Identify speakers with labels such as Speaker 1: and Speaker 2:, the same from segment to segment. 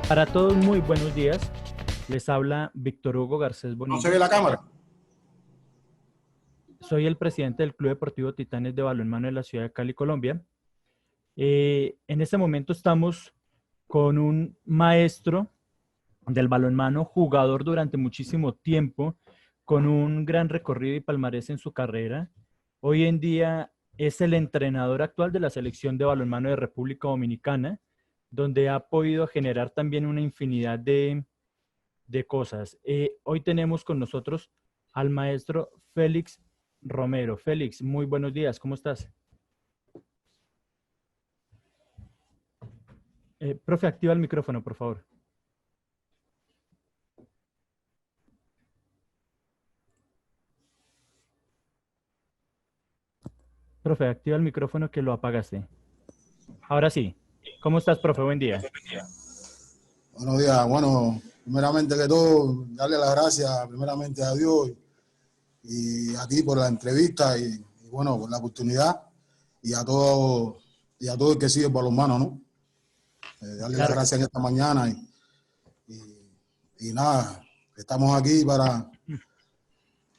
Speaker 1: Para todos, muy buenos días. Les habla Víctor Hugo Garcés
Speaker 2: ¿No se
Speaker 1: Bonilla.
Speaker 2: ve la cámara?
Speaker 1: Soy el presidente del Club Deportivo Titanes de Balonmano de la ciudad de Cali, Colombia. En este momento estamos con un maestro del balonmano, jugador durante muchísimo tiempo, con un gran recorrido y palmarés en su carrera. Hoy en día es el entrenador actual de la selección de balonmano de República Dominicana, donde ha podido generar también una infinidad de cosas. Hoy tenemos con nosotros al maestro Félix Romero. Félix, muy buenos días, ¿cómo estás? Profe, activa el micrófono, por favor. Profe, activa el micrófono que lo apagaste. Ahora sí. ¿Cómo estás, profe? Buen día.
Speaker 2: Buenos días. Bueno, primeramente que todo, darle las gracias primeramente a Dios y a ti por la entrevista y bueno, por la oportunidad y a todo el que sigue el balonmano, ¿no? Darle las
Speaker 1: Claro que
Speaker 2: gracias
Speaker 1: sí.
Speaker 2: en esta mañana y nada, estamos aquí para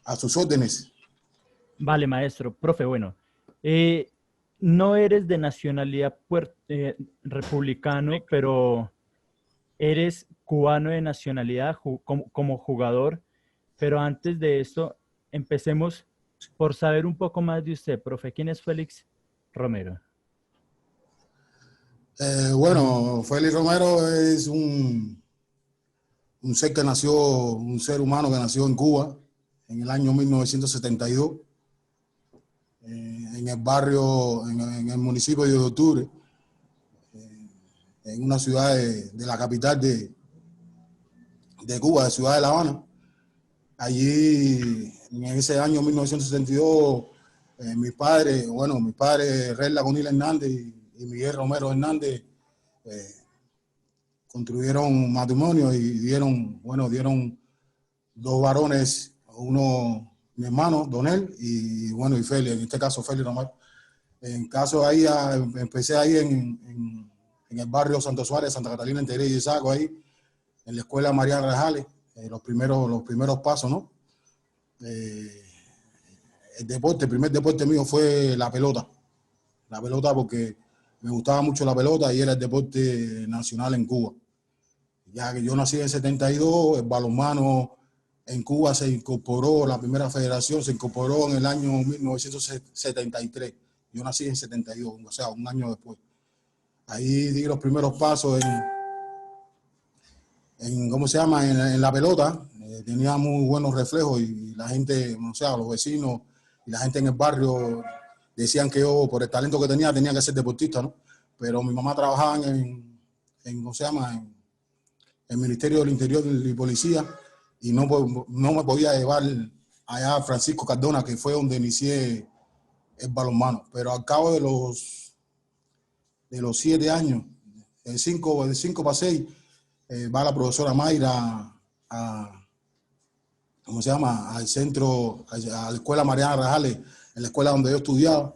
Speaker 2: a sus órdenes.
Speaker 1: Vale, maestro. Profe, bueno, eh, no eres de nacionalidad republicano, pero eres cubano de nacionalidad como jugador. Pero antes de esto, empecemos por saber un poco más de usted, profe. ¿Quién es Félix Romero?
Speaker 2: Bueno, Félix Romero es un ser que nació, un ser humano que nació en Cuba en el año 1972. En el barrio, en el municipio de Octubre, en una ciudad de la capital de Cuba, de Ciudad de La Habana. Allí, en ese año 1972, mis padres, Reyla Conil Hernández y Miguel Romero Hernández, eh, construyeron matrimonio y dieron dos varones, uno, mi hermano, Donel, y bueno, y Félix, en este caso Félix Romero. En caso ahí, empecé ahí en el barrio Santo Suárez, Santa Catalina, Entre y Saco, ahí, en la escuela María Rajales, los primeros pasos, ¿no? El primer deporte mío fue la pelota porque me gustaba mucho la pelota y era el deporte nacional en Cuba. Ya que yo nací en el 72, el balonmano en Cuba se incorporó, la primera federación se incorporó en el año 1973. Yo nací en 72, o sea, un año después. Ahí di los primeros pasos ¿cómo se llama? En la pelota. Tenía muy buenos reflejos y la gente, o sea, los vecinos y la gente en el barrio decían que yo, por el talento que tenía que ser deportista, ¿no? Pero mi mamá trabajaba ¿cómo se llama? En el Ministerio del Interior y Policía y no me podía llevar allá a Francisco Cardona, que fue donde inicié el balonmano. Pero al cabo de los 7 años, de 5 para 6, va la profesora Mayra ¿cómo se llama? Al centro, a la escuela Mariana Rajales, en la escuela donde yo estudiaba,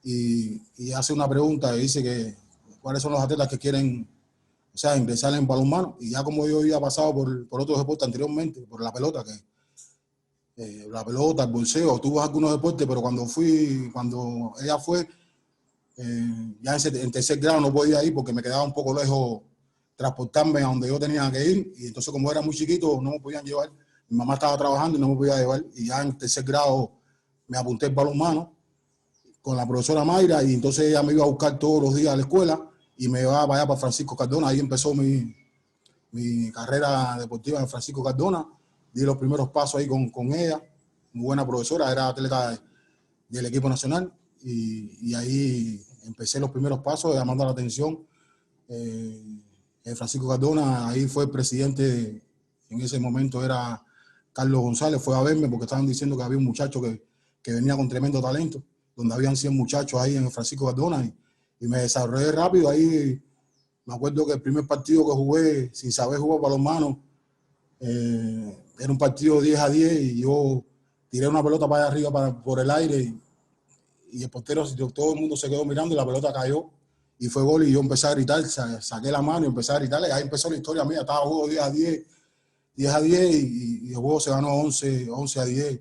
Speaker 2: y hace una pregunta y dice que cuáles son los atletas que quieren, o sea, ingresar en balonmano. Y ya como yo había pasado por otros deportes anteriormente, por la pelota, la pelota, el bolseo, tuve algunos deportes, pero cuando ella fue, ya en tercer grado no podía ir porque me quedaba un poco lejos transportarme a donde yo tenía que ir, y entonces como era muy chiquito no me podían llevar. Mi mamá estaba trabajando y no me podía llevar, y ya en tercer grado me apunté al balonmano con la profesora Mayra, y entonces ella me iba a buscar todos los días a la escuela y me llevaba para allá, para Francisco Cardona. Ahí empezó mi carrera deportiva en Francisco Cardona. Di los primeros pasos ahí con ella, muy buena profesora, era atleta del equipo nacional, y ahí empecé los primeros pasos llamando la atención. Francisco Cardona, ahí fue el presidente, en ese momento era Carlos González, fue a verme porque estaban diciendo que había un muchacho que venía con tremendo talento, donde habían 100 muchachos ahí en Francisco Cardona, y me desarrollé rápido. Ahí me acuerdo que el primer partido que jugué, sin saber jugar balonmano, era un partido 10-10 y yo tiré una pelota para allá arriba por el aire, y el portero, todo el mundo se quedó mirando y la pelota cayó y fue gol y yo empecé a gritar, saqué la mano y empecé a gritar, y ahí empezó la historia mía, estaba juego 10 a 10 y el juego se ganó 11 a 10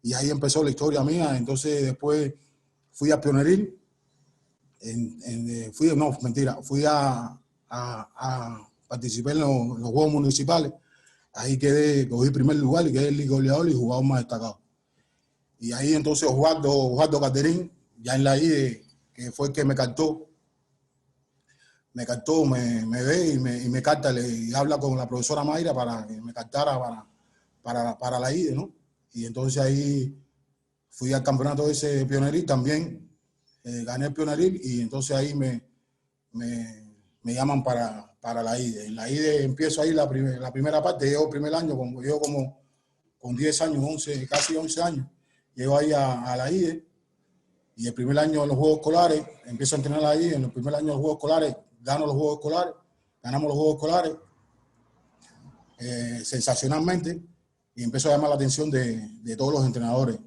Speaker 2: y ahí empezó la historia mía. Entonces después fui a Pioneril, fui a participar en los Juegos Municipales, ahí cogí primer lugar y quedé el goleador y jugador más destacado. Y ahí entonces Osvaldo Caterín, ya en la IDE, que fue el que me cantó, me ve y me canta, y habla con la profesora Mayra para que me cantara para la IDE, ¿no? Y entonces ahí fui al campeonato de ese Pioneril también, gané el Pioneril y entonces ahí me llaman para la IDE. En la IDE empiezo ahí la primera parte, llevo el primer año, como con 10 años, 11, casi 11 años, llego ahí a la IDE y el primer año en los Juegos Escolares, empiezo a entrenar ahí, en el primer año de los Juegos Escolares, ganamos los Juegos Escolares, sensacionalmente, y empezó a llamar la atención de todos los entrenadores.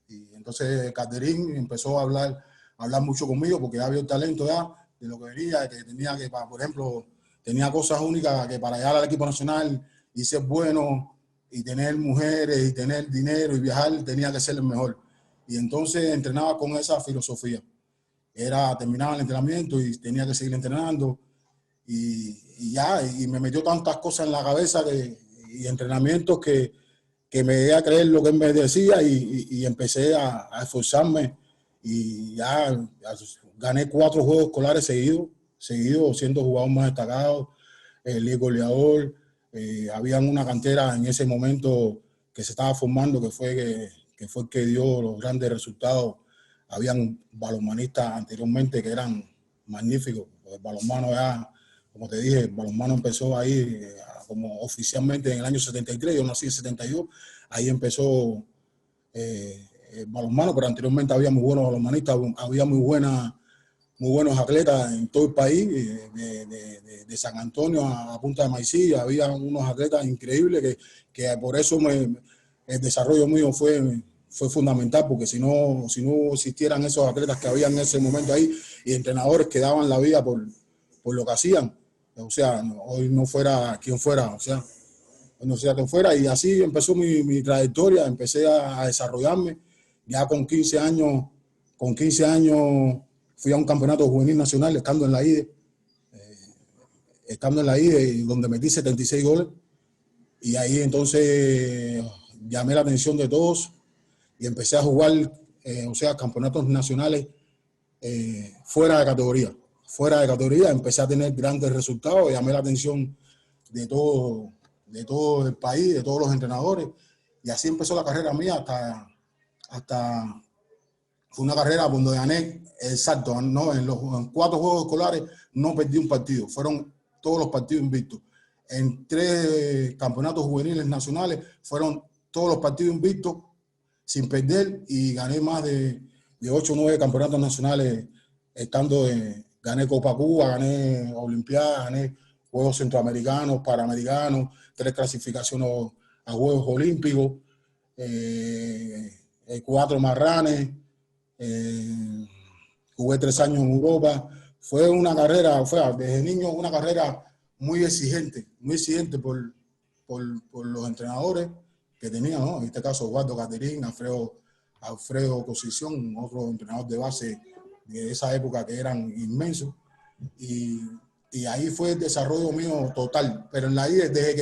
Speaker 2: Y entonces Caterín empezó a hablar mucho conmigo porque ya había el talento ya de lo que venía, de que tenía que, por ejemplo, tenía cosas únicas que para llegar al equipo nacional y ser bueno y tener mujeres y tener dinero y viajar, tenía que ser el mejor. Y entonces entrenaba con esa filosofía. Terminaba el entrenamiento y tenía que seguir entrenando y me metió tantas cosas en la cabeza y entrenamientos que me di a creer lo que él me decía y empecé a esforzarme y ya gané 4 juegos escolares seguidos siendo jugador más destacado, el goleador. Había una cantera en ese momento que se estaba formando que fue el que dio los grandes resultados. Habían balonmanistas anteriormente que eran magníficos. El balonmano ya, como te dije, el balonmano empezó ahí como oficialmente en el año 73, yo nací en 72, ahí empezó el balonmano, pero anteriormente había muy buenos balonmanistas, había muy buenos atletas en todo el país, de San Antonio a Punta de Maicilla, había unos atletas increíbles que por eso el desarrollo mío fue fundamental, porque si no existieran esos atletas que había en ese momento ahí y entrenadores que daban la vida por lo que hacían, o sea, hoy no fuera quien fuera, y así empezó mi trayectoria, empecé a desarrollarme, ya con 15 años fui a un campeonato juvenil nacional estando en la IDE, donde metí 76 goles, y ahí entonces llamé la atención de todos y empecé a jugar, campeonatos nacionales fuera de categoría, empecé a tener grandes resultados, llamé la atención de todo el país, de todos los entrenadores, y así empezó la carrera mía hasta fue una carrera donde gané exacto, ¿no? En 4 juegos escolares no perdí un partido, fueron todos los partidos invictos. En 3 campeonatos juveniles nacionales fueron todos los partidos invictos sin perder y gané más de 8 o 9 campeonatos nacionales gané Copa Cuba, gané Olimpiadas, gané Juegos Centroamericanos, Panamericanos, 3 clasificaciones a Juegos Olímpicos, 4 marranes, jugué 3 años en Europa. Fue desde niño una carrera muy exigente por los entrenadores que tenía, ¿no? En este caso, Osvaldo Caterín, Alfredo Cosición, otro entrenador de base de esa época que eran inmensos. Y ahí fue el desarrollo mío total. Pero en la IDE, desde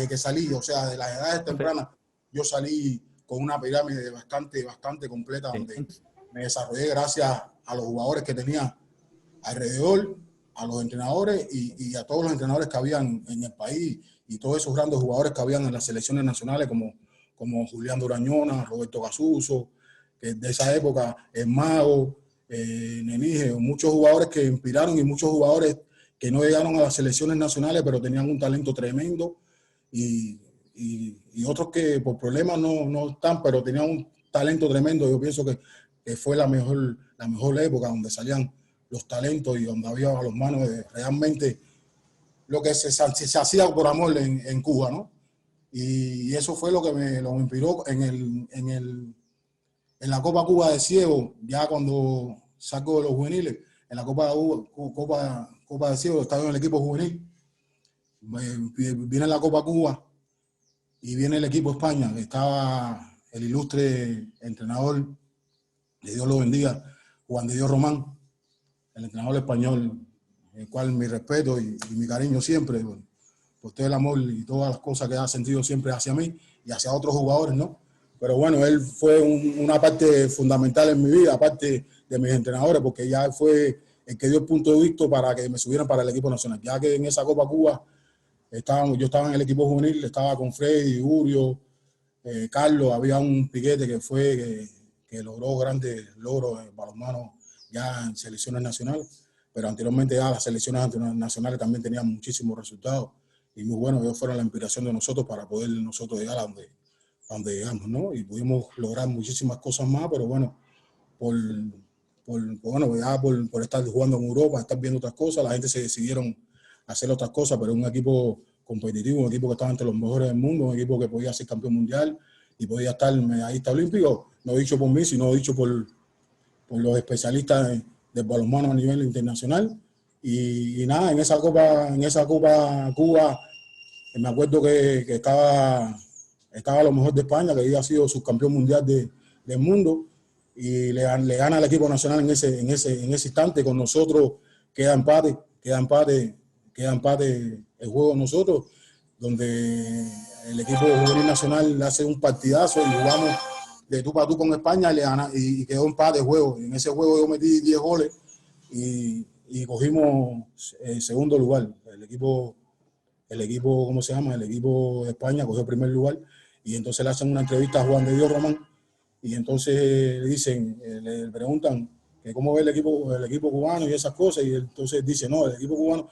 Speaker 2: que salí, o sea, de las edades tempranas, yo salí con una pirámide bastante completa, donde me desarrollé gracias a los jugadores que tenía alrededor, a los entrenadores y a todos los entrenadores que habían en el país y todos esos grandes jugadores que habían en las selecciones nacionales como Julián Durañona, Roberto Gasuso, que de esa época, el Mago, Nenige, muchos jugadores que inspiraron y muchos jugadores que no llegaron a las selecciones nacionales pero tenían un talento tremendo y otros que por problemas no están, pero tenían un talento tremendo. Yo pienso que fue la mejor época donde salían los talentos y donde había a los manos realmente lo que se hacía por amor en Cuba, ¿no? Y eso fue lo que me inspiró en la Copa Cuba de Ciego, ya cuando saco de los juveniles, en la Copa de Cielo, estaba en el equipo juvenil. Viene la Copa Cuba y viene el equipo España, que estaba el ilustre entrenador, que Dios lo bendiga, Juan de Dios Román, el entrenador español, el cual mi respeto y mi cariño siempre, por todo el amor y todas las cosas que ha sentido siempre hacia mí y hacia otros jugadores, ¿no? Pero bueno, él fue una parte fundamental en mi vida, aparte de mis entrenadores, porque ya fue el que dio el punto de vista para que me subieran para el equipo nacional. Ya que en esa Copa Cuba yo estaba en el equipo juvenil, estaba con Freddy, Urio, Carlos, había un piquete que logró grandes logros en balonmano ya en selecciones nacionales, pero anteriormente ya las selecciones nacionales también tenían muchísimos resultados y muy buenos. Ellos fueron la inspiración de nosotros para poder nosotros llegar a donde llegamos, ¿no? Y pudimos lograr muchísimas cosas más, pero bueno, por estar jugando en Europa, estar viendo otras cosas, la gente se decidieron a hacer otras cosas, pero un equipo competitivo, un equipo que estaba entre los mejores del mundo, un equipo que podía ser campeón mundial y podía estar medallista olímpico, no dicho por mí, sino dicho por los especialistas del balonmano a nivel internacional. Y nada, en esa Copa Cuba, me acuerdo que estaba lo mejor de España, que había sido subcampeón mundial del mundo, y le gana al equipo nacional en ese instante. Con nosotros queda empate el juego de nosotros, donde el equipo juvenil nacional hace un partidazo y jugamos de tú para tú con España y le gana, y quedó empate el juego. En ese juego yo metí 10 goles y cogimos el segundo lugar. El equipo, ¿cómo se llama? El equipo de España cogió el primer lugar, y entonces le hacen una entrevista a Juan de Dios Román, y entonces le preguntan que cómo ve el equipo cubano y esas cosas, y entonces dice, no, el equipo cubano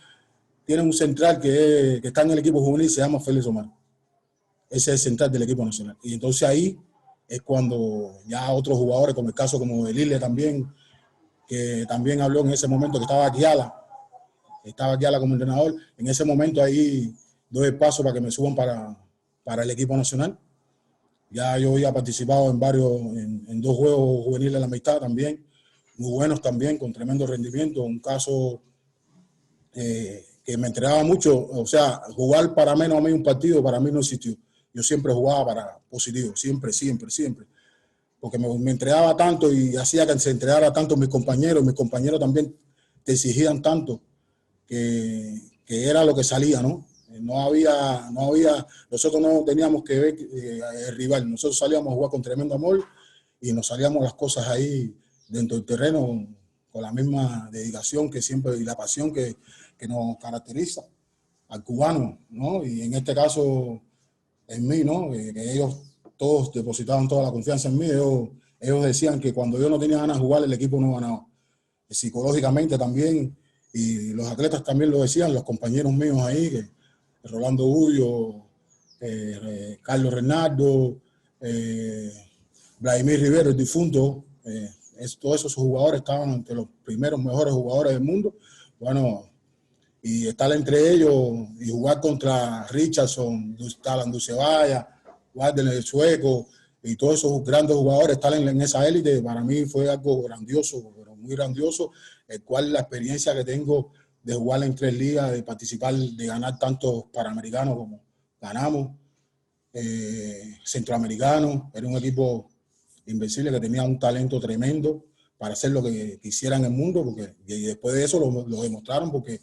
Speaker 2: tiene un central que está en el equipo juvenil, se llama Félix Omar. Ese es el central del equipo nacional. Y entonces ahí es cuando ya otros jugadores, como el caso como de Lille también, que también habló en ese momento, que estaba Kiala como entrenador, en ese momento ahí doy el paso para que me suban para el equipo nacional. Ya yo había participado en 2 juegos juveniles de la amistad también, muy buenos también, con tremendo rendimiento. Un caso que me entregaba mucho, o sea, jugar para menos a mí un partido, para mí no existió. Yo siempre jugaba para positivo, siempre, porque me entregaba tanto y hacía que se entregara tanto mis compañeros también te exigían tanto que era lo que salía, ¿no? Nosotros no teníamos que ver el rival, nosotros salíamos a jugar con tremendo amor y nos salíamos las cosas ahí dentro del terreno con la misma dedicación que siempre y la pasión que nos caracteriza al cubano, ¿no? Y en este caso, en mí, ¿no? Que ellos todos depositaban toda la confianza en mí. Ellos decían que cuando yo no tenía ganas de jugar, el equipo no ganaba. Psicológicamente también, y los atletas también lo decían, los compañeros míos ahí, que Rolando Ullo, Carlos Renaldo, Vladimir Rivero, el difunto, todos esos jugadores estaban entre los primeros mejores jugadores del mundo. Bueno, y estar entre ellos y jugar contra Richardson, Talan Ducebaya, Walden el Sueco y todos esos grandes jugadores, estar en esa élite, para mí fue algo grandioso, pero muy grandioso, el cual la experiencia que tengo de jugar en 3 ligas, de participar, de ganar tantos panamericanos como ganamos, centroamericanos, era un equipo invencible que tenía un talento tremendo para hacer lo que quisiera en el mundo, porque y después de eso lo demostraron, porque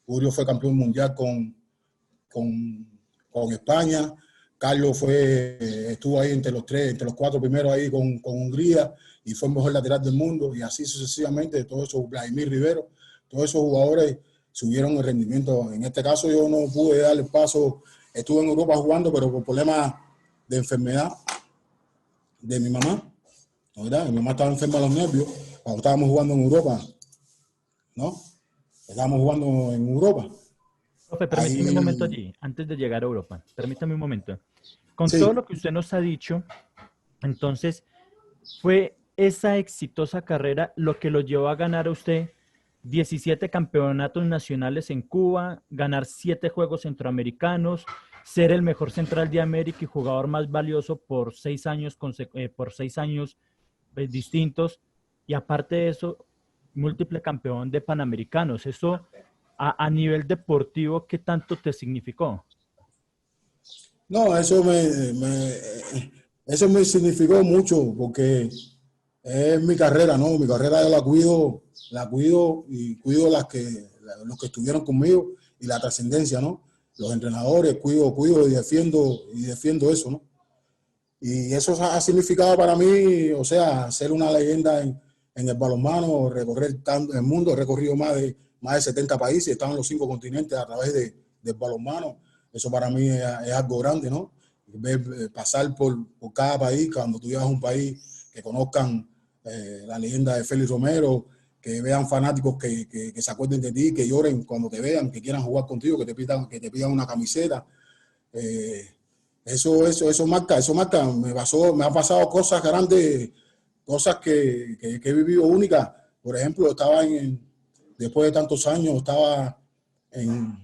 Speaker 2: Julio fue campeón mundial con España. Carlos estuvo ahí entre los 4 primeros ahí con Hungría y fue el mejor lateral del mundo, y así sucesivamente. Todos esos, Vladimir Rivero, todos esos jugadores subieron el rendimiento. En este caso yo no pude dar el paso, estuve en Europa jugando, pero por problemas de enfermedad de mi mamá, ¿verdad? Mi mamá estaba enferma de los nervios cuando estábamos jugando en Europa, ¿no? Estábamos jugando en Europa.
Speaker 1: Profe, permítame un momento
Speaker 2: Ahí,
Speaker 1: allí, antes de llegar a Europa. Permítame un momento. Con todo
Speaker 2: sí,
Speaker 1: lo que usted nos ha dicho, entonces, ¿fue esa exitosa carrera lo que lo llevó a ganar a usted 17 campeonatos nacionales en Cuba, ganar 7 Juegos Centroamericanos, ser el mejor central de América y jugador más valioso por 6 años, distintos? Y aparte de eso, múltiple campeón de Panamericanos. Eso a nivel deportivo, ¿qué tanto te significó?
Speaker 2: No, eso me significó mucho porque es mi carrera, ¿no? Mi carrera yo la cuido y cuido los que estuvieron conmigo y la trascendencia, ¿no? Los entrenadores, cuido y defiendo eso, ¿no? Y eso ha significado para mí, o sea, ser una leyenda en el balonmano, recorrer el mundo, he recorrido más de 70 países, he estado en los 5 continentes a través del balonmano. Eso para mí es algo grande, ¿no? Pasar por cada país, cuando tú llegas a un país, que conozcan la leyenda de Félix Romero, que vean fanáticos que se acuerden de ti, que lloren cuando te vean, que quieran jugar contigo, que te pidan una camiseta. Eso marca, me ha pasado cosas grandes, cosas que he vivido únicas. Por ejemplo, después de tantos años, estaba en,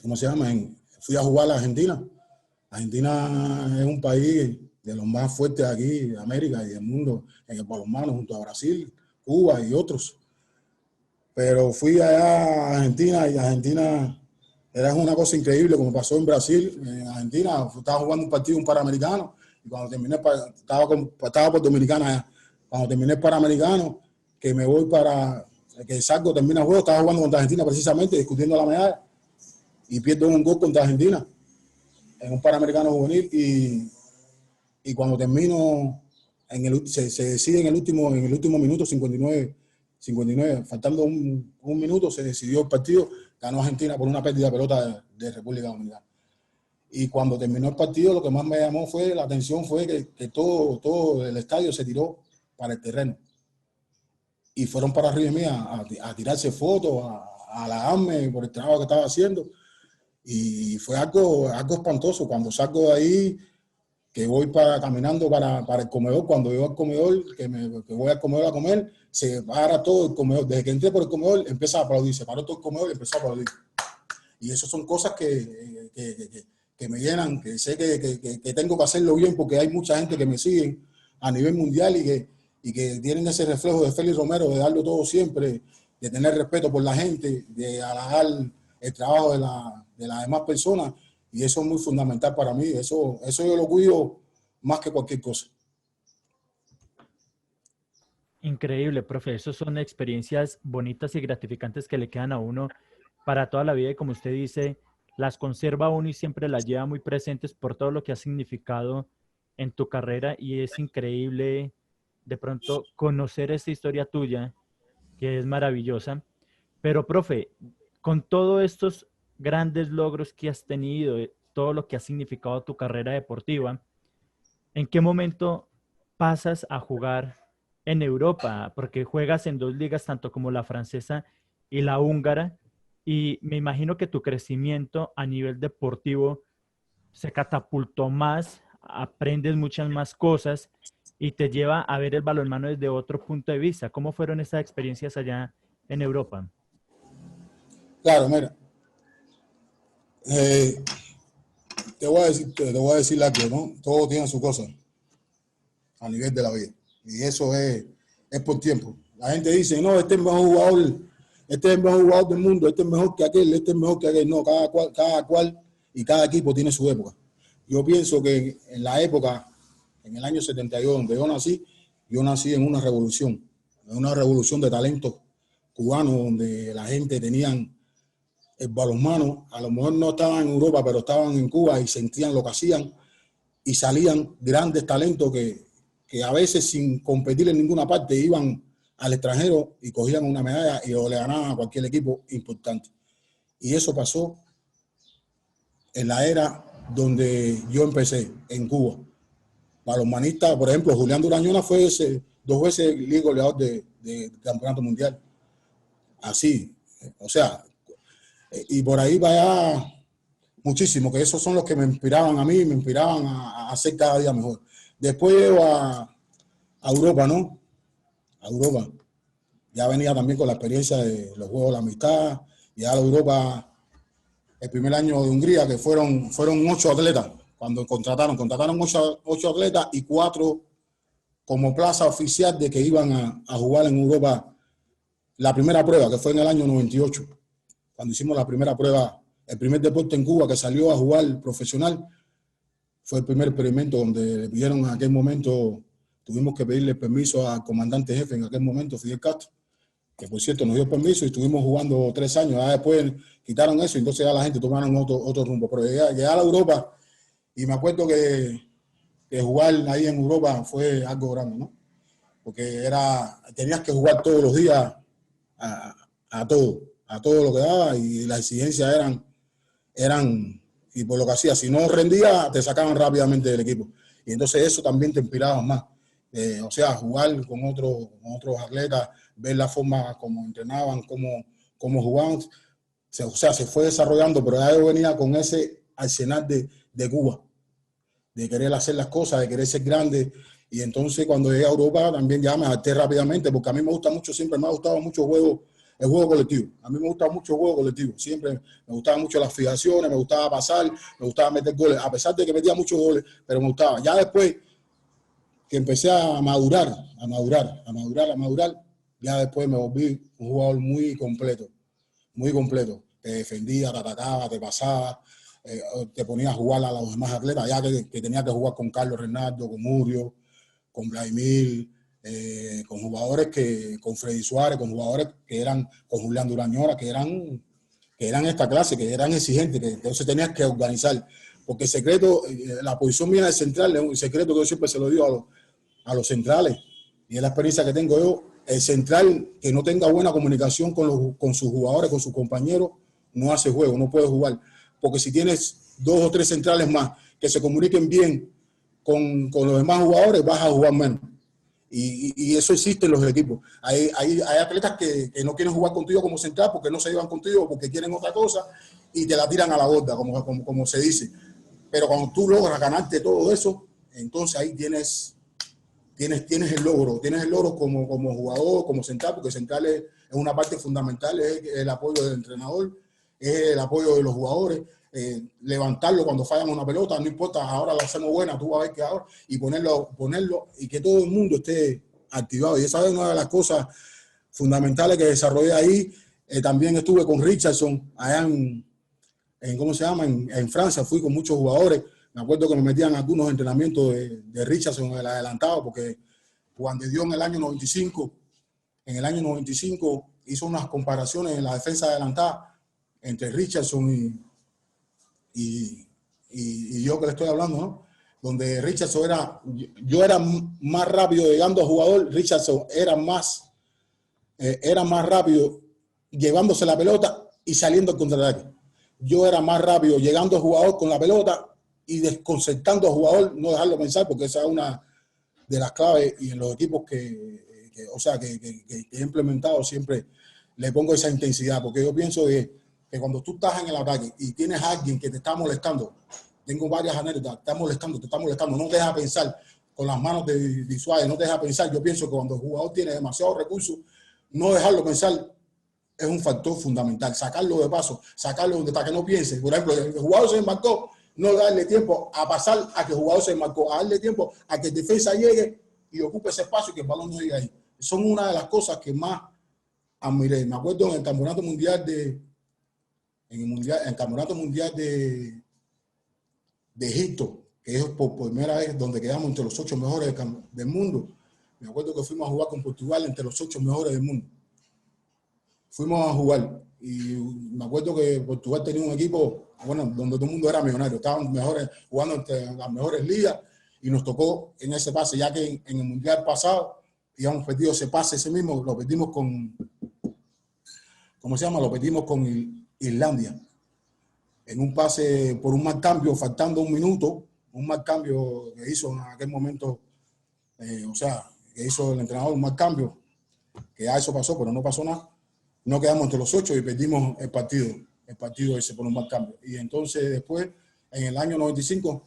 Speaker 2: ¿cómo se llama? Fui a jugar a Argentina. Argentina es un país de los más fuertes aquí de América y del mundo en el balonmano, junto a Brasil, Cuba y otros. Pero fui allá a Argentina y Argentina era una cosa increíble como pasó en Brasil. En Argentina estaba jugando un partido, un Panamericano, y cuando terminé, estaba por Dominicana. Cuando terminé el Panamericano, que me voy que salgo, termina el juego, estaba jugando contra Argentina precisamente, discutiendo la medalla, y pierdo un gol contra Argentina en un Panamericano juvenil, y cuando termino, se decide en el último minuto, 59, faltando un minuto, se decidió el partido, ganó Argentina por una pérdida de pelota de República Dominicana. Y cuando terminó el partido, lo que más me llamó la atención fue que todo el estadio se tiró para el terreno. Y fueron para arriba de mí a tirarse fotos, a halagarme por el trabajo que estaba haciendo. Y fue algo espantoso. Cuando salgo de ahí, que voy caminando para el comedor, cuando voy al comedor, que voy al comedor a comer, se para todo el comedor. Desde que entré por el comedor, empieza a aplaudir. Se paró todo el comedor y empezó a aplaudir. Y eso son cosas que me llenan, que sé que tengo que hacerlo bien porque hay mucha gente que me sigue a nivel mundial y que tienen ese reflejo de Félix Romero, de darlo todo siempre, de tener respeto por la gente, de halagar el trabajo de las demás personas. Y eso es muy fundamental para mí. Eso yo lo cuido más que cualquier cosa.
Speaker 1: Increíble, profe. Esas son experiencias bonitas y gratificantes que le quedan a uno para toda la vida y como usted dice, las conserva uno y siempre las lleva muy presentes por todo lo que ha significado en tu carrera y es increíble de pronto conocer esta historia tuya, que es maravillosa. Pero, profe, con todos estos grandes logros que has tenido, todo lo que ha significado tu carrera deportiva, ¿en qué momento pasas a jugar en Europa? Porque juegas en dos ligas, tanto como la francesa y la húngara, y me imagino que tu crecimiento a nivel deportivo se catapultó más, aprendes muchas más cosas y te lleva a ver el balonmano desde otro punto de vista. ¿Cómo fueron esas experiencias allá en Europa?
Speaker 2: Claro, mira, eh, te voy a decir algo, ¿no? Todo tiene su cosa a nivel de la vida. Y eso es por tiempo. La gente dice, no, este es el mejor jugador, este es el mejor jugador del mundo, este es mejor que aquel, este es mejor que aquel. No, cada cual y cada equipo tiene su época. Yo pienso que en la época, en el año 72, donde yo nací en una revolución de talentos cubanos, donde la gente tenían el balonmano, a lo mejor no estaban en Europa, pero estaban en Cuba y sentían lo que hacían y salían grandes talentos que a veces sin competir en ninguna parte iban al extranjero y cogían una medalla y le ganaban a cualquier equipo importante. Y eso pasó en la era donde yo empecé, en Cuba. Balonmanista, por ejemplo, Julián Durañona fue 2 veces líder goleador de campeonato mundial. Así, o sea, y por ahí vaya muchísimo, que esos son los que me inspiraban a mí, me inspiraban a hacer cada día mejor. Después llego a Europa, ¿no? A Europa. Ya venía también con la experiencia de los Juegos de la Amistad, y a Europa el primer año de Hungría, que fueron 8 atletas, cuando contrataron 8 atletas y 4 como plaza oficial de que iban a jugar en Europa la primera prueba, que fue en el año 98, cuando hicimos la primera prueba, el primer deporte en Cuba que salió a jugar profesional, fue el primer experimento donde le pidieron en aquel momento, tuvimos que pedirle permiso al comandante jefe en aquel momento, Fidel Castro, que por cierto nos dio permiso y estuvimos jugando 3 años. Ya después quitaron eso y entonces ya la gente tomaron otro rumbo. Pero llegar a Europa, y me acuerdo que jugar ahí en Europa fue algo grande, ¿no? Porque tenías que jugar todos los días a todo lo que daba, y las exigencias eran, y por lo que hacía, si no rendía, te sacaban rápidamente del equipo. Y entonces eso también te inspiraba más. O sea, jugar con otros atletas, ver la forma como entrenaban, cómo jugaban. O sea, se fue desarrollando, pero ya yo venía con ese arsenal de Cuba, de querer hacer las cosas, de querer ser grande. Y entonces cuando llegué a Europa también ya me adapté rápidamente, porque a mí me gusta mucho, siempre me ha gustado mucho el juego colectivo. A mí me gusta mucho el juego colectivo. Siempre me gustaban mucho las fijaciones, me gustaba pasar, me gustaba meter goles, a pesar de que metía muchos goles, pero me gustaba. Ya después que empecé a madurar, ya después me volví un jugador muy completo. Te defendía, te atacaba, te pasaba, te ponía a jugar a los demás atletas, ya que tenía que jugar con Carlos Renaldo, con Murio, con Vladimir, con jugadores con Freddy Suárez, con jugadores con Julián Durañora, que eran esta clase, que eran exigentes, que entonces tenías que organizar. Porque el secreto, la posición mía de central, es un secreto que yo siempre se lo digo a los centrales, y es la experiencia que tengo yo. El central que no tenga buena comunicación con sus jugadores, con sus compañeros, no hace juego, no puede jugar. Porque si tienes 2 o 3 centrales más que se comuniquen bien con los demás jugadores, vas a jugar menos. Y eso existe en los equipos. Hay atletas que no quieren jugar contigo como central porque no se llevan contigo, porque quieren otra cosa y te la tiran a la borda, como se dice. Pero cuando tú logras ganarte todo eso, entonces ahí tienes el logro como jugador, como central, porque central es una parte fundamental, es el apoyo del entrenador, es el apoyo de los jugadores, levantarlo cuando fallan una pelota, no importa, ahora la hacemos buena, tú vas a ver que ahora, y ponerlo y que todo el mundo esté activado. Y esa es una de las cosas fundamentales que desarrollé ahí. También estuve con Richardson allá ¿cómo se llama? En Francia, fui con muchos jugadores. Me acuerdo que me metían algunos entrenamientos de Richardson en el adelantado, porque Juan de Dios en el año 95 hizo unas comparaciones en la defensa adelantada entre Richardson y yo que le estoy hablando, ¿no? Donde Richardson yo era más rápido llegando a jugador, Richardson era más rápido llevándose la pelota y saliendo al contraataque. Yo era más rápido llegando al jugador con la pelota y desconcertando al jugador, no dejarlo pensar, porque esa es una de las claves, y en los equipos que he implementado siempre le pongo esa intensidad, porque yo pienso que cuando tú estás en el ataque y tienes a alguien que te está molestando, tengo varias anécdotas, te está molestando, no te deja pensar con las manos visuales, no te deja pensar. Yo pienso que cuando el jugador tiene demasiados recursos, no dejarlo pensar es un factor fundamental. Sacarlo de paso, sacarlo donde está, que no piense. Por ejemplo, el jugador se embarcó, no darle tiempo a pasar a que el jugador se embarcó, a darle tiempo a que el defensa llegue y ocupe ese espacio y que el balón no llegue ahí. Son una de las cosas que más admiré. Me acuerdo en el campeonato mundial de Egipto, que es por primera vez donde quedamos entre los 8 mejores del mundo. Me acuerdo que fuimos a jugar con Portugal entre los 8 mejores del mundo. Fuimos a jugar y me acuerdo que Portugal tenía un equipo, bueno, donde todo el mundo era millonario, estaban jugando entre las mejores ligas, y nos tocó en ese pase, ya que en el mundial pasado habíamos perdido ese pase, ese mismo, lo perdimos lo perdimos con Islandia, en un pase por un mal cambio, faltando un minuto, un mal cambio que hizo en aquel momento, que hizo el entrenador, un mal cambio, que ya eso pasó, pero no pasó nada. No quedamos entre los 8 y perdimos el partido ese por un mal cambio. Y entonces después, en el año 95,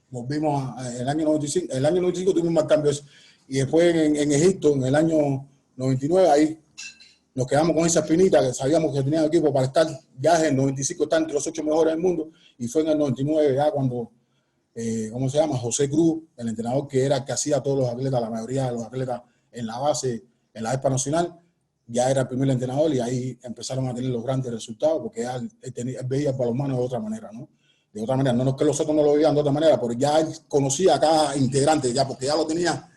Speaker 2: el año 95 tuvimos un mal cambio ese. Y después en Egipto, en el año 99, ahí nos quedamos con esa espinita, que sabíamos que tenía equipo para estar, ya en el 95 está entre los 8 mejores del mundo, y fue en el 99 ya cuando, José Cruz, el entrenador que hacía a todos los atletas, la mayoría de los atletas en la base, en la ESPA nacional, ya era el primer entrenador y ahí empezaron a tener los grandes resultados porque él veía el balonmano de otra manera, ¿no? De otra manera, no es que los otros no lo veían de otra manera, pero ya él conocía a cada integrante, ya porque ya lo tenía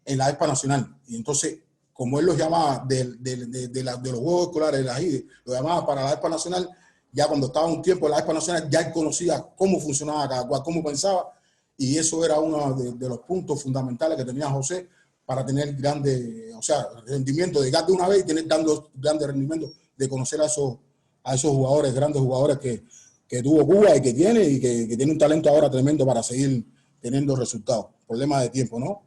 Speaker 2: en la ESPA Nacional. Y entonces, como él los llamaba de los juegos escolares, de la IDE, lo llamaba para la ESPA Nacional, ya cuando estaba un tiempo en la ESPA Nacional, ya él conocía cómo funcionaba cada cual, cómo pensaba, y eso era uno de los puntos fundamentales que tenía José para tener grande, o sea, rendimiento de llegar de una vez y tener dando grandes rendimientos, de conocer a esos jugadores, grandes jugadores que tuvo Cuba y que tiene un talento ahora tremendo para seguir teniendo resultados. Problema de tiempo, ¿no?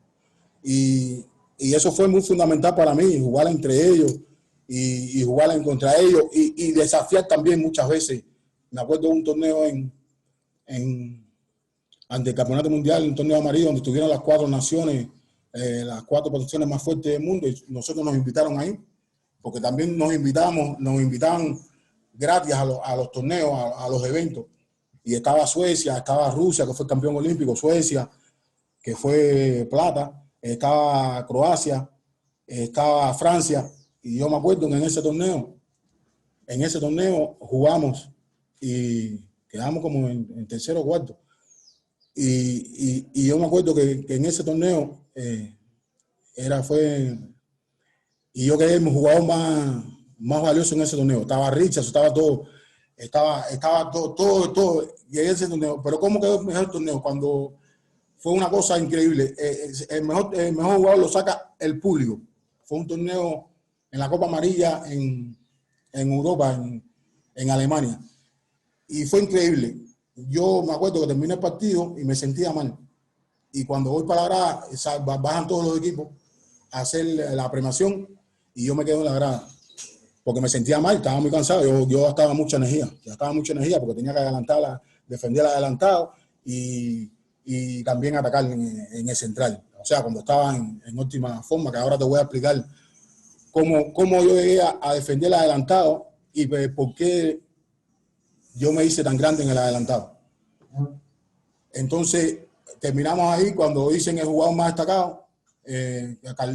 Speaker 2: Y eso fue muy fundamental para mí, jugar entre ellos y jugar en contra ellos y desafiar también muchas veces. Me acuerdo de un torneo ante el Campeonato Mundial, un torneo amarillo donde estuvieron las 4 naciones, las 4 posiciones más fuertes del mundo, y nosotros nos invitaron ahí, porque también nos invitaban gratis a los torneos, a los eventos. Y estaba Suecia, estaba Rusia, que fue campeón olímpico, Suecia, que fue plata, estaba Croacia, estaba Francia, y yo me acuerdo que en ese torneo jugamos y quedamos como en tercero o cuarto. Y yo me acuerdo que en ese torneo y yo quedé el jugador más valioso en ese torneo. Estaba Richard, estaba todo y en ese torneo. Pero ¿cómo quedó el mejor torneo? Cuando fue una cosa increíble. El mejor jugador lo saca el público. Fue un torneo en la Copa Amarilla en Europa, en Alemania. Y fue increíble. Yo me acuerdo que terminé el partido y me sentía mal. Y cuando voy para la grada, bajan todos los equipos a hacer la premiación y yo me quedo en la grada. Porque me sentía mal, estaba muy cansado. Yo gastaba mucha energía. Porque tenía que defender adelantado y también atacar en el central. O sea, cuando estaba en óptima forma, que ahora te voy a explicar cómo yo llegué a defender el adelantado y por qué yo me hice tan grande en el adelantado. Entonces, terminamos ahí cuando dicen el jugador más destacado,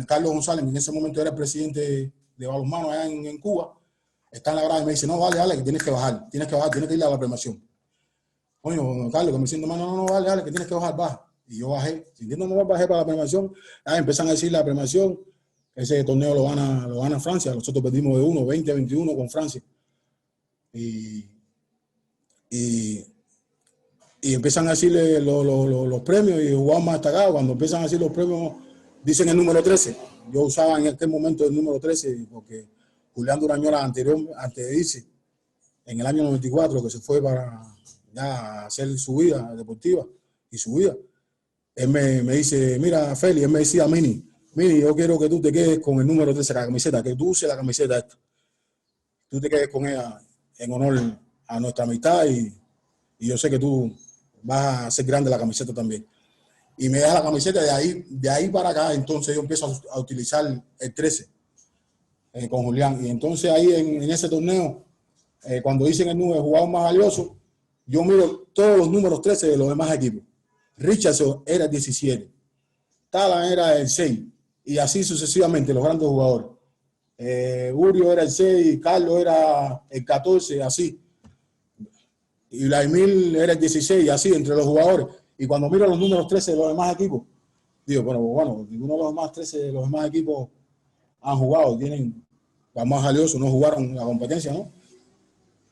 Speaker 2: Carlos González, en ese momento era el presidente de balonmano allá en Cuba, está en la grada y me dice, no, vale, que tienes que bajar, tienes que ir a la premiación. Coño, Carlos, que me diciendo, no, vale, que tienes que bajar, baja. Y yo bajé, sintiéndome, bajé para la premiación. Empiezan a decir la premiación, ese torneo lo gana Francia, nosotros perdimos de 20-21 con Francia. Y empiezan a decirle los premios y jugador más destacado. Cuando empiezan a decir los premios, dicen el número 13. Yo usaba en aquel momento el número 13 porque Julián Durañola antes de irse, en el año 94, que se fue para ya hacer su vida deportiva y su vida, él me dice, mira, Feli, él me decía, Mini, yo quiero que tú te quedes con el número 13, la camiseta, que tú uses la camiseta esta. Tú te quedes con ella en honor a nuestra amistad y yo sé que tú vas a hacer grande la camiseta también. Y me da la camiseta de ahí para acá, entonces yo empiezo a utilizar el 13 con Julián. Y entonces ahí en ese torneo, cuando dicen el número de jugador más valioso, yo miro todos los números 13 de los demás equipos. Richardson era el 17, Talan era el 6, y así sucesivamente los grandes jugadores. Urio era el 6, Carlos era el 14, así. Y Vladimir era el 16, así, entre los jugadores. Y cuando miro los números 13 de los demás equipos, digo, bueno, ninguno de los demás 13 de los demás equipos han jugado, tienen los más valiosos, no jugaron la competencia, ¿no?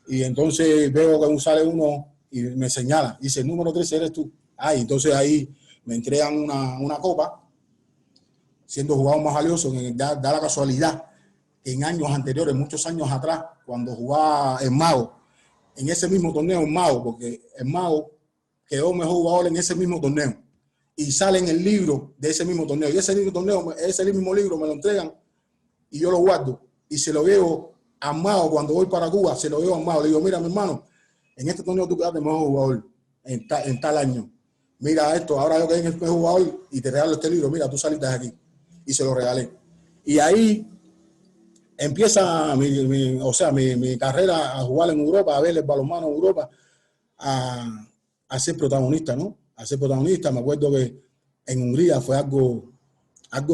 Speaker 2: Y entonces veo que sale uno y me señala, dice, el número 13 eres tú. Entonces ahí me entregan una copa, siendo jugador más valioso. Da la casualidad que en años anteriores, muchos años atrás, cuando jugaba en Mago, en ese mismo torneo en Mago, porque en Mago quedó mejor jugador en ese mismo torneo, y sale en el libro de ese mismo torneo, y ese mismo libro me lo entregan y yo lo guardo y se lo llevo a Mago. Cuando voy para Cuba, se lo llevo a Mago, le digo, mira, mi hermano, en este torneo tú quedaste mejor jugador en tal año, mira esto, ahora yo quedé en el mejor jugador y te regalo este libro, mira, tú saliste de aquí. Y se lo regalé. Y ahí empieza mi carrera a jugar en Europa, a ver el balonmano en Europa, a ser protagonista, ¿no? A ser protagonista. Me acuerdo que en Hungría fue algo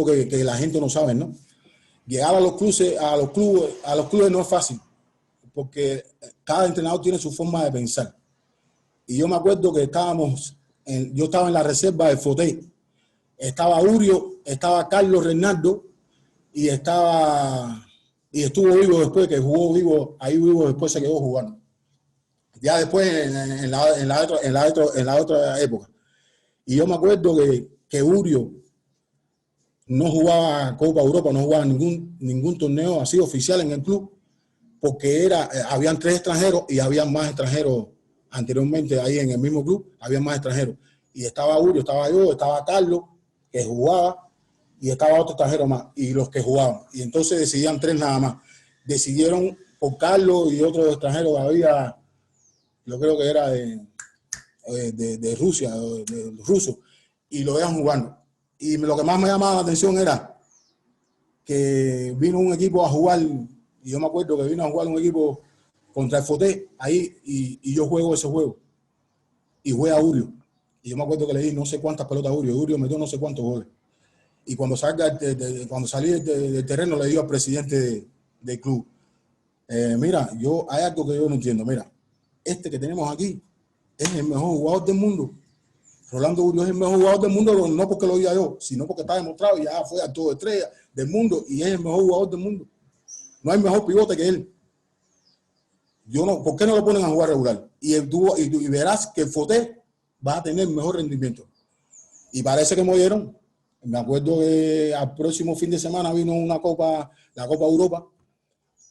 Speaker 2: que la gente no sabe, ¿no? llegar a los clubes no es fácil, porque cada entrenador tiene su forma de pensar. Y yo me acuerdo que yo estaba en la reserva de Foté, estaba Urio, estaba Carlos Reinaldo y estuvo Vivo después, que jugó Vivo, ahí Vivo después se quedó jugando. Ya después en la otra época. Y yo me acuerdo que Urio no jugaba Copa Europa, no jugaba ningún torneo así oficial en el club, porque habían 3 extranjeros y había más extranjeros anteriormente ahí en el mismo club, había más extranjeros. Y estaba Urio, estaba yo, estaba Carlos, que jugaba, y estaba otro extranjero más, y los que jugaban. Y entonces decidían 3 nada más. Decidieron por Carlos y otro extranjero que había, yo creo que era de Rusia, de ruso, y lo dejan jugando. Y lo que más me llamaba la atención era que vino un equipo a jugar, y yo me acuerdo que vino a jugar un equipo contra el Foté ahí, y yo juego ese juego. Y juega Urio. Y yo me acuerdo que le di no sé cuántas pelotas a Urio. Urio metió no sé cuántos goles. Y cuando salí del terreno, le digo al presidente del club, mira, hay algo que yo no entiendo. Mira, este que tenemos aquí es el mejor jugador del mundo. Rolando Urio es el mejor jugador del mundo, no porque lo diga yo, sino porque está demostrado y ya fue a todo estrella del mundo y es el mejor jugador del mundo. No hay mejor pivote que él. ¿Por qué no lo ponen a jugar regular? Y verás que el Foté va a tener mejor rendimiento. Y parece que me oyeron. Me acuerdo que al próximo fin de semana vino la Copa Europa,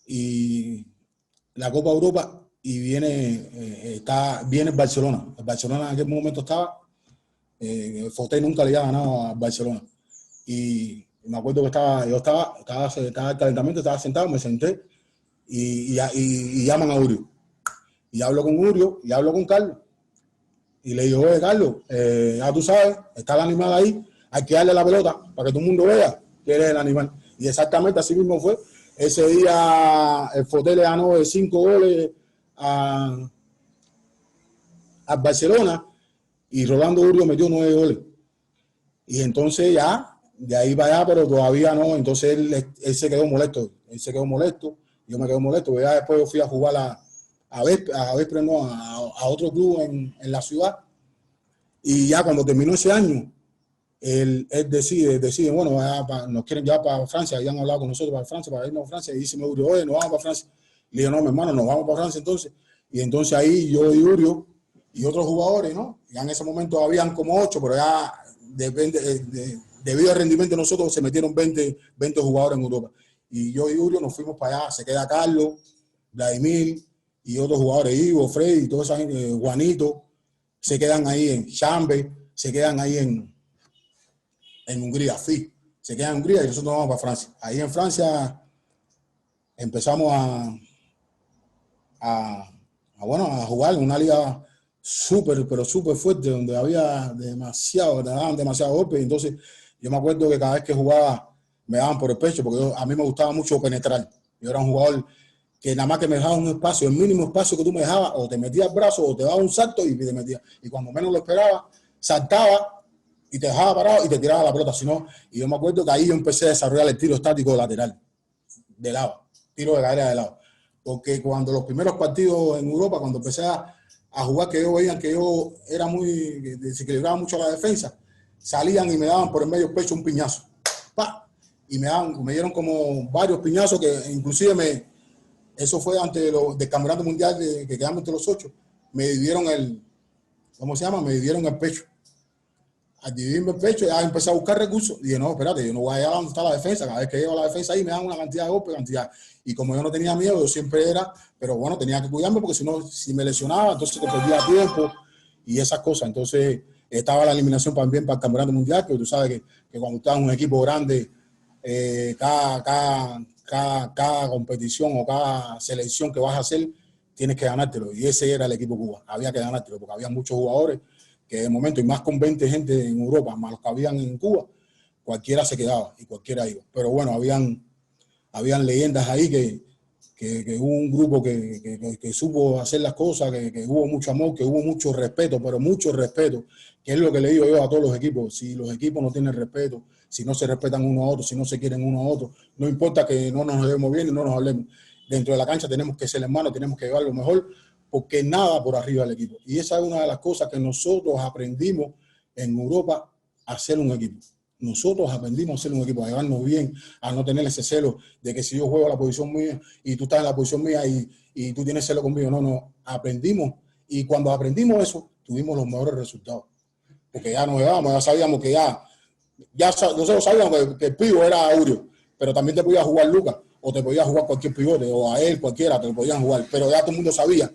Speaker 2: y viene el Barcelona. El Barcelona en aquel momento estaba, Foté nunca le había ganado al Barcelona. Y me acuerdo que estaba el calentamiento, estaba sentado, me senté y llaman a Urio. Y hablo con Urio y hablo con Carlos. Y le digo, oye, Carlos, ya tú sabes, está el animal ahí, hay que darle la pelota para que todo el mundo vea que eres el animal. Y exactamente así mismo fue. Ese día el Foté le ganó de 5 goles al Barcelona y Rolando Urio metió 9 goles. Y entonces ya, de ahí para allá, pero todavía no. Entonces él se quedó molesto. Yo me quedé molesto. Ya después yo fui a jugar a otro club en la ciudad. Y ya cuando terminó ese año, él decide, bueno, nos quieren llevar para Francia, habían hablado con nosotros para Francia, para irnos a Francia, y dice Urio, oye, nos vamos para Francia. Le digo, no, mi hermano, nos vamos para Francia entonces. Y entonces ahí yo y Urio y otros jugadores, ¿no? Ya en ese momento habían como 8, pero ya debido al rendimiento de nosotros se metieron 20 jugadores en Europa. Y yo y Urio nos fuimos para allá, se queda Carlos, Vladimir y otros jugadores, Ivo, Freddy, toda esa gente, Juanito, se quedan ahí en Chambe, se quedan ahí en Hungría, se quedan en Hungría y nosotros nos vamos para Francia. Ahí en Francia empezamos a jugar en una liga pero súper fuerte, donde había daban demasiado golpe. Entonces yo me acuerdo que cada vez que jugaba me daban por el pecho, porque a mí me gustaba mucho penetrar. Yo era un jugador que nada más que me dejaba un espacio, el mínimo espacio que tú me dejabas, o te metías el brazo o te daba un salto y te metías. Y cuando menos lo esperaba, saltaba y te dejaba parado y te tiraba la pelota. Y yo me acuerdo que ahí yo empecé a desarrollar el tiro estático lateral, de lado, tiro de carrera de lado. Porque cuando los primeros partidos en Europa, cuando empecé a jugar, que ellos veían que yo era muy, desequilibraba mucho la defensa, salían y me daban por el medio pecho un piñazo. ¡Pah! Y me dieron como varios piñazos que inclusive eso fue antes del campeonato mundial que quedamos entre los 8. Me dividieron me dividieron el pecho. Al dividirme el pecho, ya empecé a buscar recursos. Y dije, no, espérate, yo no voy a llegar a donde está la defensa. Cada vez que llego a la defensa ahí me dan una cantidad de golpes, Y como yo no tenía miedo, yo siempre pero bueno, tenía que cuidarme porque si me lesionaba, entonces te perdía tiempo y esas cosas. Entonces estaba la eliminación también para el campeonato mundial, que tú sabes que cuando estás en un equipo grande, cada competición o cada selección que vas a hacer, tienes que ganártelo. Y ese era el equipo Cuba. Había que ganártelo porque había muchos jugadores que de momento, y más con 20 gente en Europa, más los que habían en Cuba, cualquiera se quedaba y cualquiera iba. Pero bueno, habían leyendas ahí que hubo un grupo que supo hacer las cosas, que hubo mucho amor, que hubo mucho respeto, pero mucho respeto, que es lo que le digo yo a todos los equipos. Si los equipos no tienen respeto, si no se respetan uno a otro, si no se quieren uno a otro. No importa que no nos llevemos bien y no nos hablemos. Dentro de la cancha tenemos que ser hermanos, tenemos que llevar lo mejor, porque nada por arriba del equipo. Y esa es una de las cosas que nosotros aprendimos en Europa, a ser un equipo. Nosotros aprendimos a ser un equipo, a llevarnos bien, a no tener ese celo de que si yo juego a la posición mía y tú estás en la posición mía y tú tienes celo conmigo. No, no, aprendimos. Y cuando aprendimos eso, tuvimos los mejores resultados. Porque ya nos llevábamos, ya sabíamos que nosotros sabíamos que el pivo era Aurio, pero también te podía jugar Lucas, o te podía jugar cualquier pivote, o a él, cualquiera, te lo podían jugar. Pero ya todo el mundo sabía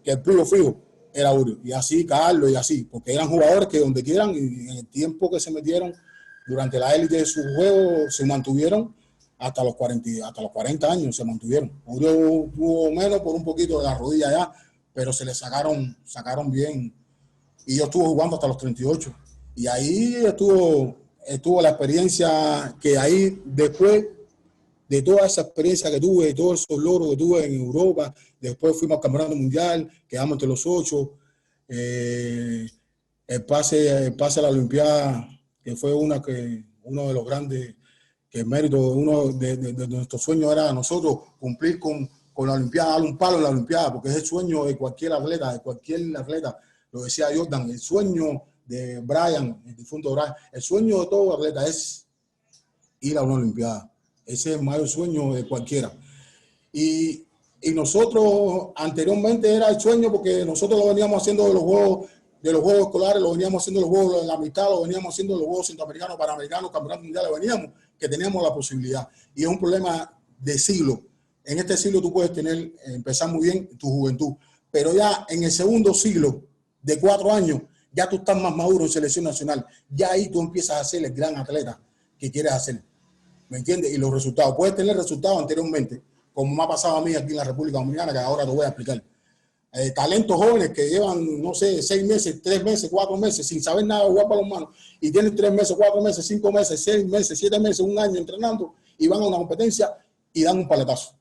Speaker 2: que el pivo fijo era Aurio. Y así Carlos y así, porque eran jugadores que donde quieran y en el tiempo que se metieron durante la élite de su juego se mantuvieron hasta los 40 años, se mantuvieron. Aurio tuvo menos por un poquito de la rodilla ya, pero se le sacaron bien. Y yo estuve jugando hasta los 38. Y ahí estuvo la experiencia que ahí, después de toda esa experiencia que tuve, de todos esos logros que tuve en Europa, después fuimos al Campeonato Mundial, quedamos entre los 8. El pase a la Olimpiada, que fue uno de los grandes, que el mérito, uno de nuestros sueños era nosotros cumplir con la Olimpiada, darle un palo en la Olimpiada, porque es el sueño de cualquier atleta, lo decía Jordan, el sueño de Brian, el difunto Brian, el sueño de todo atleta es ir a una Olimpiada. Ese es el mayor sueño de cualquiera. Y nosotros anteriormente era el sueño porque nosotros lo veníamos haciendo de los juegos escolares, lo veníamos haciendo de los juegos de la mitad, lo veníamos haciendo de los juegos centroamericanos, panamericanos, campeonatos mundiales, veníamos que teníamos la posibilidad. Y es un problema de siglo. En este siglo tú puedes empezar muy bien tu juventud, pero ya en el segundo siglo de 4 años, ya tú estás más maduro en selección nacional. Ya ahí tú empiezas a ser el gran atleta que quieres hacer. ¿Me entiendes? Y los resultados. Puedes tener resultados anteriormente, como me ha pasado a mí aquí en la República Dominicana, que ahora te voy a explicar. Talentos jóvenes que llevan, no sé, 6 meses, 3 meses, 4 meses, sin saber nada de jugar balonmano, y tienen 3 meses, 4 meses, 5 meses, 6 meses, 7 meses, un año entrenando, y van a una competencia y dan un paletazo.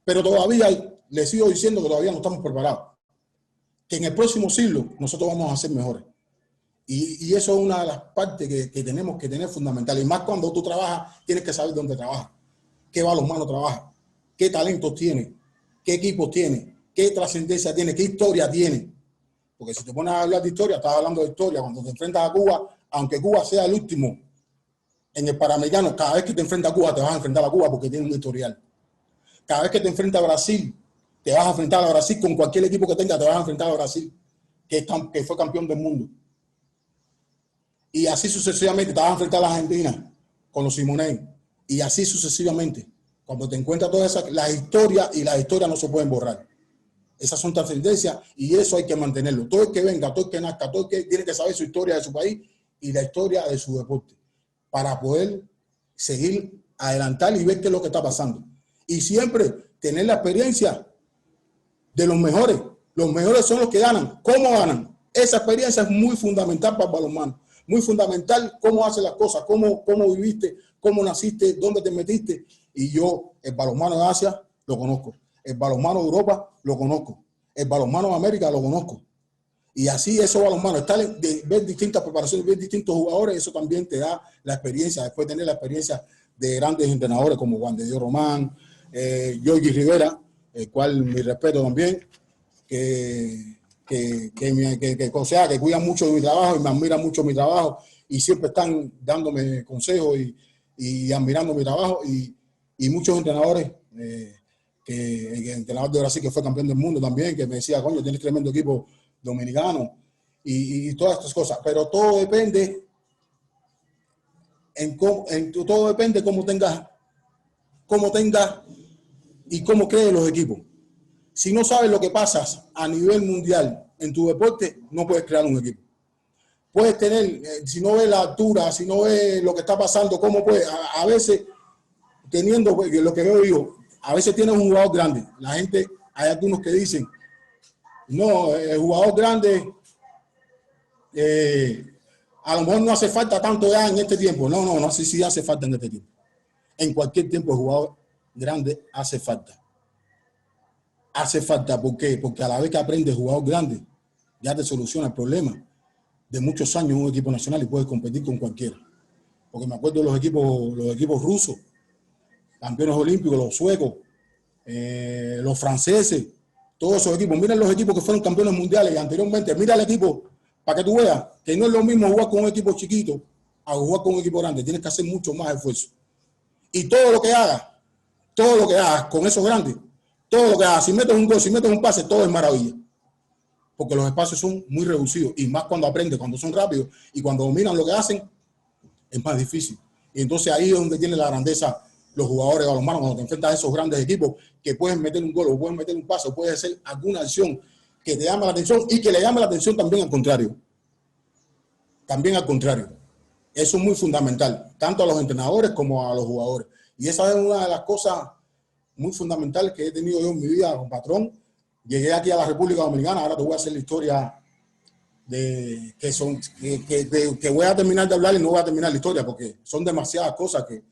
Speaker 2: Pero todavía, les sigo diciendo que todavía no estamos preparados. Que en el próximo siglo nosotros vamos a ser mejores. Y eso es una de las partes que tenemos que tener fundamental. Y más cuando tú trabajas, tienes que saber dónde trabajas, qué balonmano trabaja, qué talentos tiene, qué equipos tiene, qué trascendencia tiene, qué historia tiene. Porque si te pones a hablar de historia, estás hablando de historia. Cuando te enfrentas a Cuba, aunque Cuba sea el último en el Panamericano, cada vez que te enfrentas a Cuba, te vas a enfrentar a Cuba porque tiene un historial. Cada vez que te enfrentas a Brasil, te vas a enfrentar a Brasil con cualquier equipo que tenga, te vas a enfrentar a Brasil, que fue campeón del mundo. Y así sucesivamente te vas a enfrentar a la Argentina con los Simonei. Y así sucesivamente. Cuando te encuentras todas esas, las historias no se pueden borrar. Esas son trascendencias y eso hay que mantenerlo. Todo el que venga, todo el que nazca, todo el que tiene que saber su historia de su país y la historia de su deporte para poder seguir adelantar y ver qué es lo que está pasando. Y siempre tener la experiencia de los mejores. Los mejores son los que ganan. ¿Cómo ganan? Esa experiencia es muy fundamental para el balonmano. Muy fundamental cómo haces las cosas, cómo viviste, cómo naciste, dónde te metiste. Y yo, el balonmano de Asia, lo conozco. El balonmano de Europa, lo conozco. El balonmano de América, lo conozco. Y así esos balonmanos, ver distintas preparaciones, ver distintos jugadores, eso también te da la experiencia. Después tener la experiencia de grandes entrenadores como Juan de Dios Román, Yogi Rivera, el cual mi respeto también, que cuidan mucho de mi trabajo y me admiran mucho mi trabajo y siempre están dándome consejos y admirando mi trabajo y muchos entrenadores, el entrenador de Brasil que fue campeón del mundo también, que me decía, coño, tienes tremendo equipo dominicano y todas estas cosas, pero todo depende todo depende cómo tengas y cómo crees los equipos. Si no sabes lo que pasa a nivel mundial en tu deporte, no puedes crear un equipo. Puedes tener, si no ves la altura, si no ves lo que está pasando, cómo puedes, a veces teniendo lo que veo yo, a veces tienes un jugador grande. La gente, hay algunos que dicen, no, el jugador grande a lo mejor no hace falta tanto ya en este tiempo. No, sí hace falta en este tiempo. En cualquier tiempo el jugador grande hace falta. Hace falta, ¿por qué? Porque a la vez que aprendes jugador grande, ya te soluciona el problema de muchos años en un equipo nacional y puedes competir con cualquiera. porque me acuerdo de los equipos rusos, campeones olímpicos, los suecos, los franceses, todos esos equipos. Mira los equipos que fueron campeones mundiales y anteriormente, mira el equipo, para que tú veas que no es lo mismo jugar con un equipo chiquito a jugar con un equipo grande. Tienes que hacer mucho más esfuerzo. Y todo lo que hagas con esos grandes, todo lo que hagas, si metes un gol, si metes un pase, todo es maravilla. Porque los espacios son muy reducidos y más cuando aprendes, cuando son rápidos y cuando dominan lo que hacen, es más difícil. Y entonces ahí es donde tiene la grandeza los jugadores de balonmano, cuando te enfrentas a esos grandes equipos que pueden meter un gol o pueden meter un pase o puedes hacer alguna acción que te llame la atención y que le llame la atención también al contrario. También al contrario. Eso es muy fundamental, tanto a los entrenadores como a los jugadores. Y esa es una de las cosas muy fundamentales que he tenido yo en mi vida con Patrón. Llegué aquí a la República Dominicana, ahora te voy a hacer la historia de que voy a terminar de hablar y no voy a terminar la historia porque son demasiadas cosas, que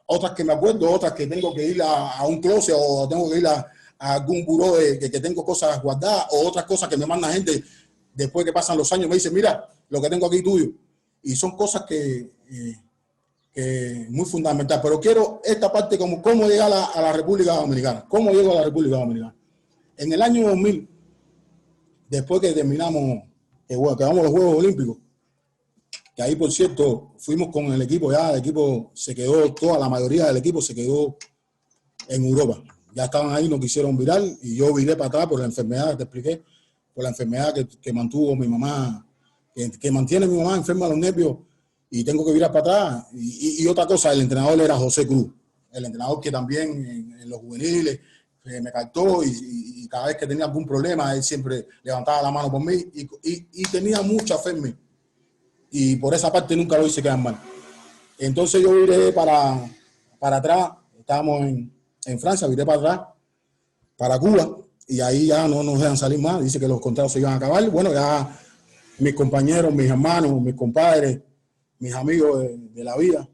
Speaker 2: otras que me acuerdo, otras que tengo que ir a un closet o tengo que ir a algún buró que tengo cosas guardadas, o otras cosas que me manda gente después que pasan los años, me dice, mira, lo que tengo aquí tuyo. Y son cosas que muy fundamental. Pero quiero esta parte como cómo llegar a la República Dominicana. ¿Cómo llego a la República Dominicana? En el año 2000, después que terminamos, que vamos a los Juegos Olímpicos, que ahí, por cierto, fuimos con el equipo, ya el equipo se quedó, toda la mayoría del equipo se quedó en Europa. Ya estaban ahí, no quisieron virar y yo viré para atrás por la enfermedad, te expliqué, por la enfermedad que mantuvo mi mamá, que mantiene mi mamá enferma de los nervios y tengo que virar para atrás. Y otra cosa, el entrenador era José Cruz, el entrenador que también en los juveniles me captó y cada vez que tenía algún problema, él siempre levantaba la mano por mí y tenía mucha fe en mí. Y por esa parte nunca lo hice quedar mal. Entonces yo viré para atrás, estábamos en Francia, viré para atrás, para Cuba, y ahí ya no nos dejan salir más, dice que los contratos se iban a acabar. Bueno, ya mis compañeros, mis hermanos, mis compadres, mis amigos de la vida,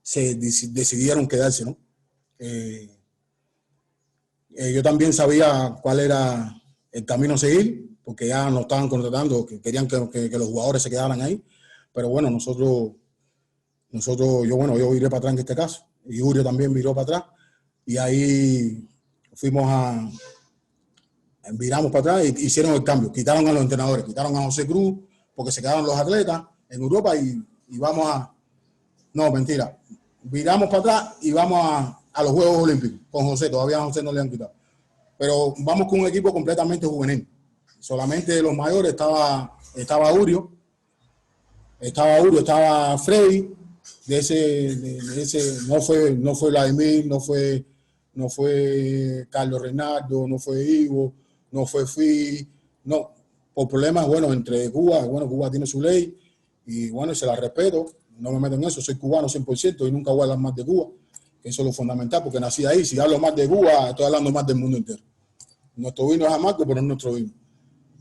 Speaker 2: decidieron quedarse, ¿no? Yo también sabía cuál era el camino a seguir, porque ya nos estaban contratando, que querían que los jugadores se quedaran ahí. Pero bueno, yo viré para atrás en este caso, y Julio también viró para atrás, y ahí viramos para atrás y hicieron el cambio, quitaron a los entrenadores, quitaron a José Cruz, porque se quedaron los atletas en Europa y no, mentira, viramos para atrás y vamos a los Juegos Olímpicos con José, todavía a José no le han quitado, pero vamos con un equipo completamente juvenil, solamente de los mayores estaba Urio, estaba Freddy, de ese no fue Vladimir, no fue Carlos Reinaldo, no fue Ivo, no fue Fi, no, por problemas, bueno, entre Cuba, bueno, Cuba tiene su ley y bueno, se la respeto, no me meto en eso, soy cubano 100% y nunca voy a hablar más de Cuba, que eso es lo fundamental, porque nací ahí, si hablo más de Cuba, estoy hablando más del mundo entero. Nuestro vino es amargo, pero es nuestro vino.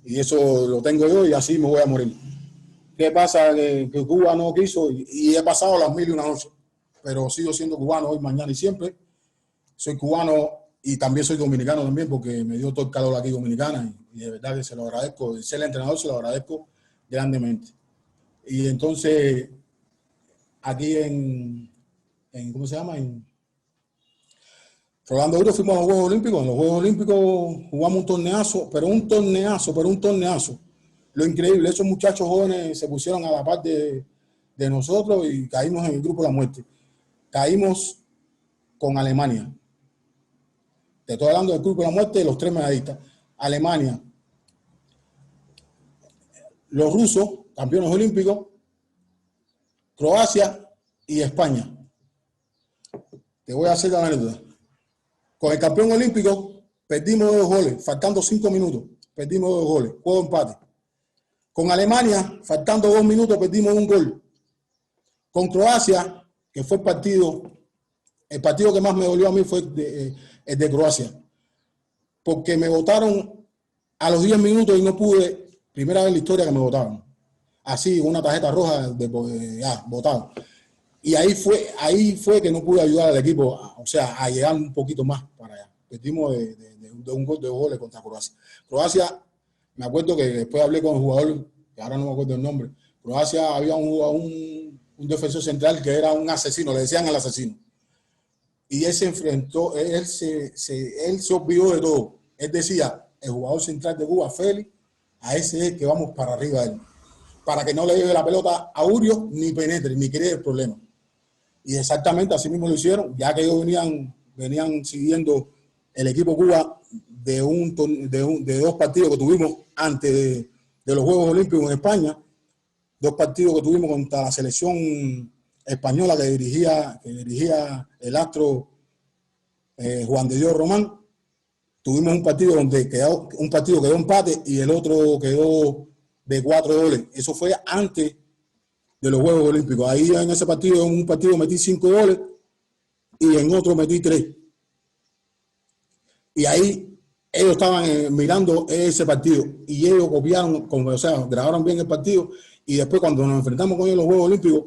Speaker 2: Y eso lo tengo yo y así me voy a morir. ¿Qué pasa? Que Cuba no quiso y he pasado las 1000 y una noches, pero sigo siendo cubano hoy, mañana y siempre. Soy cubano y también soy dominicano también porque me dio todo el calor aquí dominicana y de verdad que se lo agradezco. De ser el entrenador se lo agradezco grandemente. Y entonces aquí ¿cómo se llama? En Rolando Duro fuimos a los Juegos Olímpicos. En los Juegos Olímpicos jugamos un torneazo. Lo increíble, esos muchachos jóvenes se pusieron a la par de nosotros y caímos en el grupo de la muerte. Caímos con Alemania. Te estoy hablando del grupo de la muerte de los 3 medallistas. Alemania, los rusos, campeones olímpicos, Croacia y España. Te voy a hacer la anécdota. Con el campeón olímpico perdimos 2 goles, faltando 5 minutos. Perdimos 2 goles, juego empate. Con Alemania, faltando 2 minutos, perdimos 1 gol. Con Croacia, que fue el partido que más me dolió a mí fue el de Croacia. Porque me votaron a los 10 minutos y no pude, primera vez en la historia que me votaron. Así, una tarjeta roja votado. Y ahí fue que no pude ayudar al equipo, a llegar un poquito más para allá. Perdimos de un gol de goles contra Croacia. Croacia, me acuerdo que después hablé con el jugador, que ahora no me acuerdo el nombre. Croacia había un un defensor central que era un asesino, le decían el asesino. Y él se enfrentó, él se olvidó de todo. Él decía, el jugador central de Cuba, Félix, a ese es el que vamos para arriba de él, para que no le lleve la pelota a Urio, ni penetre, ni cree el problema. Y exactamente así mismo lo hicieron, ya que ellos venían siguiendo el equipo Cuba de dos partidos que tuvimos antes de los Juegos Olímpicos en España, dos partidos que tuvimos contra la selección española que dirigía el astro Juan de Dios Román. Tuvimos un partido donde quedó empate y el otro quedó de 4 goles. Eso fue antes de los Juegos Olímpicos. Ahí en ese partido, en un partido metí 5 goles y en otro metí 3. Y ahí ellos estaban mirando ese partido y ellos copiaron, o sea, grabaron bien el partido. Y después cuando nos enfrentamos con ellos en los Juegos Olímpicos,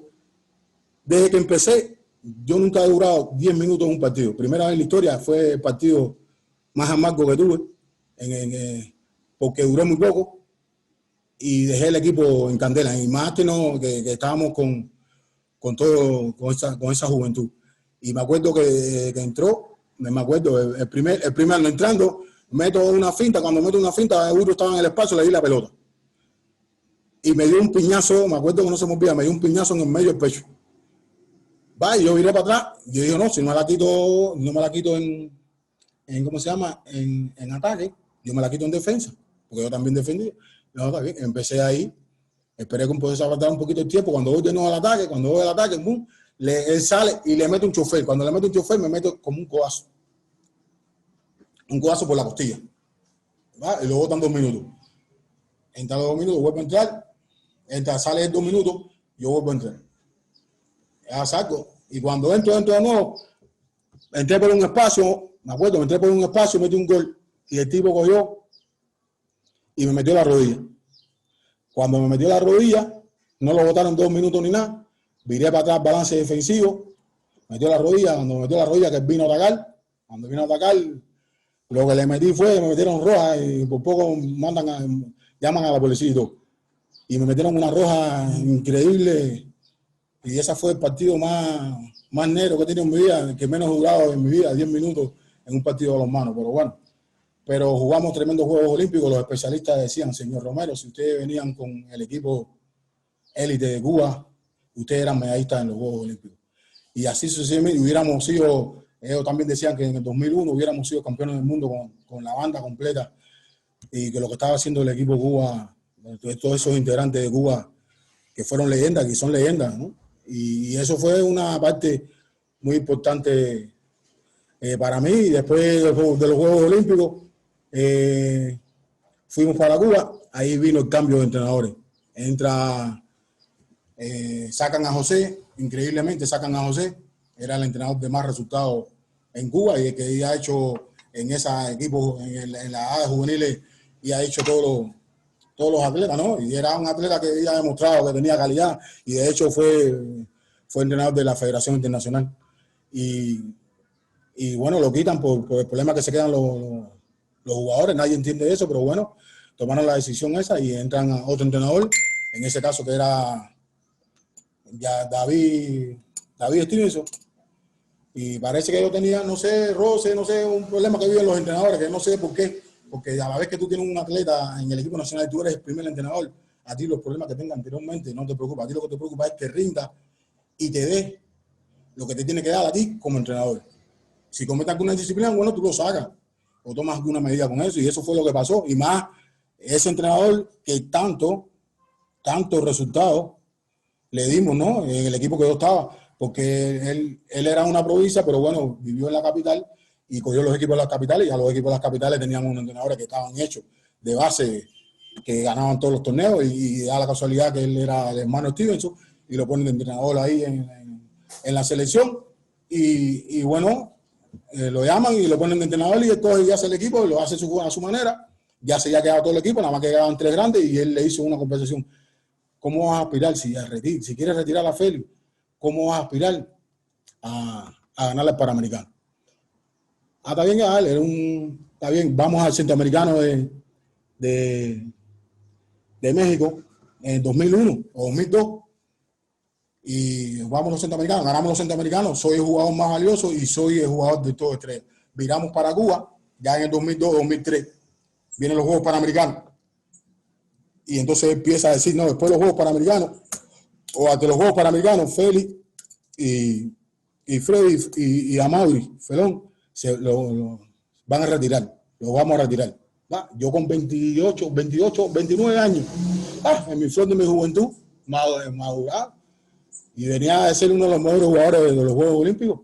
Speaker 2: desde que empecé, yo nunca he durado 10 minutos en un partido. Primera vez en la historia fue el partido más amargo que tuve, porque duré muy poco y dejé el equipo en candela. Y más que estábamos con esa juventud. Y me acuerdo que entró, me acuerdo, el primer entrando, meto una finta. Cuando meto una finta, Uro estaba en el espacio, le di la pelota. Y me dio un piñazo, me acuerdo que no se me olvida, me dio un piñazo en el medio del pecho. Va, y yo viré para atrás. Yo dije, no, si no me la quito en ¿cómo se llama? En ataque, yo me la quito en defensa, porque yo también defendí. No, está bien. Empecé ahí, esperé que pudiese aguantar un poquito el tiempo. Cuando voy de nuevo al ataque, boom, él sale y le mete un chofer. Cuando le meto un chofer, me meto como un codazo. Un codazo por la costilla. ¿Va? Y luego botan 2 minutos. Entra los 2 minutos, vuelvo a entrar. Sale 2 minutos, yo vuelvo a entrar. Ya saco. Y cuando entro de nuevo, entré por un espacio, me acuerdo, metí un gol y el tipo cogió y me metió la rodilla. Cuando me metió la rodilla, no lo botaron 2 minutos ni nada, viré para atrás, balance defensivo, metió la rodilla, cuando me metió la rodilla que él vino a atacar, lo que le metí fue, me metieron roja y por poco llaman a la policía y todo. Y me metieron una roja increíble y ese fue el partido más negro que he tenido en mi vida, el que menos he jugado en mi vida, 10 minutos en un partido de balonmano, pero bueno. Pero jugamos tremendos Juegos Olímpicos. Los especialistas decían, señor Romero, si ustedes venían con el equipo élite de Cuba, ustedes eran medallistas en los Juegos Olímpicos. Y así sucesivamente hubiéramos sido, ellos también decían que en el 2001 hubiéramos sido campeones del mundo con la banda completa y que lo que estaba haciendo el equipo Cuba, todos esos integrantes de Cuba que fueron leyendas, que son leyendas, ¿no? Y eso fue una parte muy importante para mí. Después de los Juegos Olímpicos, fuimos para Cuba. Ahí vino el cambio de entrenadores. Sacan a José, increíblemente sacan a José. Era el entrenador de más resultados en Cuba y el que ha hecho en ese equipo, en la A de juveniles, y ha hecho todos los atletas, ¿no? Y era un atleta que había demostrado que tenía calidad y de hecho fue entrenador de la Federación Internacional. Y bueno, lo quitan por el problema que se quedan los jugadores. Nadie entiende eso, pero bueno, tomaron la decisión esa y entran a otro entrenador, en ese caso que era ya David Stevenson. Y parece que ellos tenían, no sé, un problema que viven los entrenadores, que no sé por qué, porque a la vez que tú tienes un atleta en el equipo nacional y tú eres el primer entrenador, a ti los problemas que tenga anteriormente no te preocupa. A ti lo que te preocupa es que rinda y te dé lo que te tiene que dar a ti como entrenador. Si cometes alguna disciplina, bueno, tú lo sacas o tomas alguna medida con eso, y eso fue lo que pasó. Y más ese entrenador que tantos resultados le dimos, ¿no? En el equipo que yo estaba, porque él era una provincia, pero bueno, vivió en la capital y cogió los equipos de las capitales, y a los equipos de las capitales tenían unos entrenadores que estaban hechos de base, que ganaban todos los torneos, y da la casualidad que él era el hermano Stevenson, y lo ponen de entrenador ahí en la selección, y bueno, lo llaman y lo ponen de entrenador, y él coge y hace el equipo, lo hace a su manera, ya se había quedado todo el equipo, nada más que quedaban 3 grandes, y él le hizo una conversación. ¿Cómo vas a aspirar si quieres retirar a Félix? ¿Cómo vas a aspirar a ganar el Panamericano? Está bien, está bien, vamos al Centroamericano de México en 2001 o 2002. y jugamos los centroamericanos, ganamos los centroamericanos, soy el jugador más valioso y soy el jugador de todo estrella. Viramos para Cuba, ya en el 2002-2003, vienen los Juegos Panamericanos. Y entonces empieza a decir, no, después de los Juegos Panamericanos, o ante los Juegos Panamericanos, Félix y Freddy y Amaury Felón lo van a retirar, lo vamos a retirar. ¿Va? Yo con 28, 29 años, en mi flor de mi juventud, madurado, y venía a ser uno de los mejores jugadores de los Juegos Olímpicos,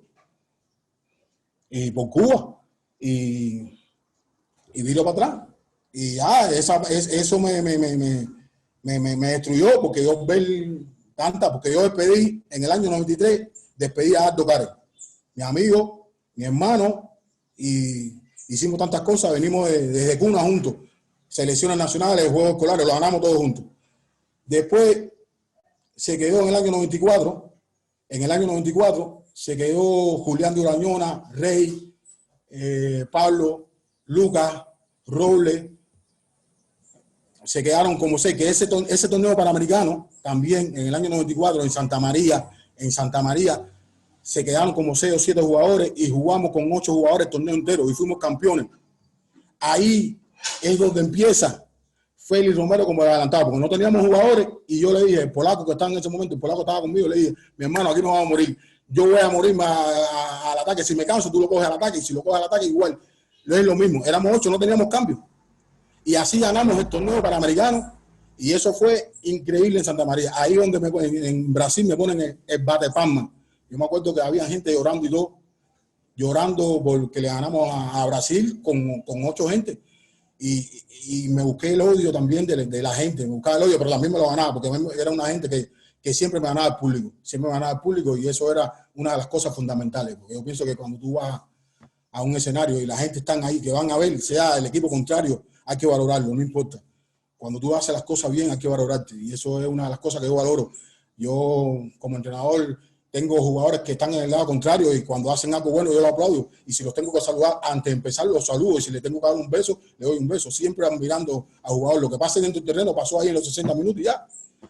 Speaker 2: y por Cuba, y viro para atrás. Y eso me destruyó, porque yo porque yo despedí en el año 93, despedí a Aldo Cárez, mi amigo, mi hermano, y hicimos tantas cosas, venimos desde cuna juntos, selecciones nacionales, juegos escolares, lo ganamos todos juntos. Después se quedó en el año 94, se quedó Julián de Urañona, Rey, Pablo, Lucas, Robles, se quedaron como sé que ese torneo panamericano también en el año 94 en Santa María, se quedaron como 6 o 7 jugadores y jugamos con 8 jugadores el torneo entero y fuimos campeones. Ahí es donde empieza Félix Romero como adelantado, porque no teníamos jugadores y yo le dije, el polaco que estaba en ese momento, el polaco estaba conmigo, le dije, mi hermano, aquí nos vamos a morir. Yo voy a morirme al ataque. Si me canso, tú lo coges al ataque, y si lo coges al ataque, igual. Es lo mismo. Éramos 8, no teníamos cambio. Y así ganamos el torneo panamericano y eso fue increíble en Santa María. Ahí donde en Brasil me ponen el bate palma. Yo me acuerdo que había gente llorando y todo, llorando porque le ganamos a Brasil con 8 gente. Y me busqué el odio también de la gente, me buscaba el odio, pero también me lo ganaba, porque era una gente que siempre me ganaba el público, y eso era una de las cosas fundamentales, porque yo pienso que cuando tú vas a un escenario y la gente está ahí, que van a ver, sea el equipo contrario, hay que valorarlo, no importa. Cuando tú haces las cosas bien, hay que valorarte, y eso es una de las cosas que yo valoro. Yo, como entrenador, tengo jugadores que están en el lado contrario y cuando hacen algo bueno yo lo aplaudo, y si los tengo que saludar antes de empezar los saludo, y si le tengo que dar un beso le doy un beso, siempre mirando al jugador. Lo que pase dentro del terreno pasó ahí en los 60 minutos y ya,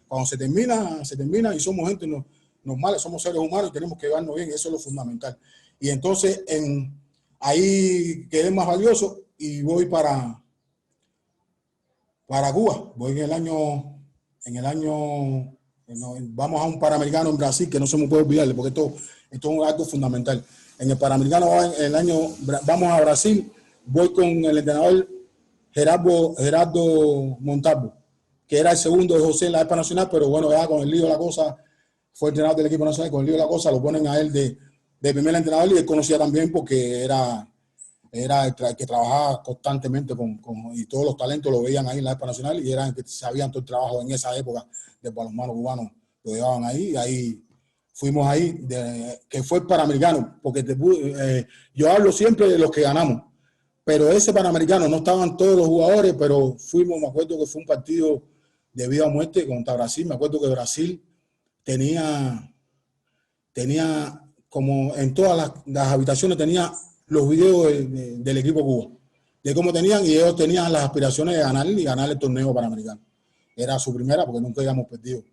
Speaker 2: cuando se termina, y somos gente normales, somos seres humanos y tenemos que llevarnos bien, eso es lo fundamental. Y entonces ahí quedé más valioso y voy para Cuba. Voy vamos a un Panamericano en Brasil, que no se me puede olvidar, porque esto es algo fundamental. En el Panamericano vamos a Brasil, voy con el entrenador Gerardo Montalvo, que era el segundo de José en la EPA Nacional, pero bueno, ya con el lío de la cosa, fue entrenador del equipo nacional, con el lío de la cosa lo ponen a él de primer entrenador, y él conocía también porque era el que trabajaba constantemente y todos los talentos lo veían ahí en la EPA Nacional, y eran que sabían todo el trabajo en esa época del balonmano cubano, lo llevaban ahí, y ahí fuimos ahí, que fue el Panamericano, porque yo hablo siempre de los que ganamos, pero ese Panamericano no estaban todos los jugadores, pero me acuerdo que fue un partido de vida o muerte contra Brasil. Me acuerdo que Brasil tenía como en todas las habitaciones tenía los videos del equipo Cuba, de cómo tenían, y ellos tenían las aspiraciones de ganar el torneo panamericano. Era su primera, porque nunca habíamos perdido.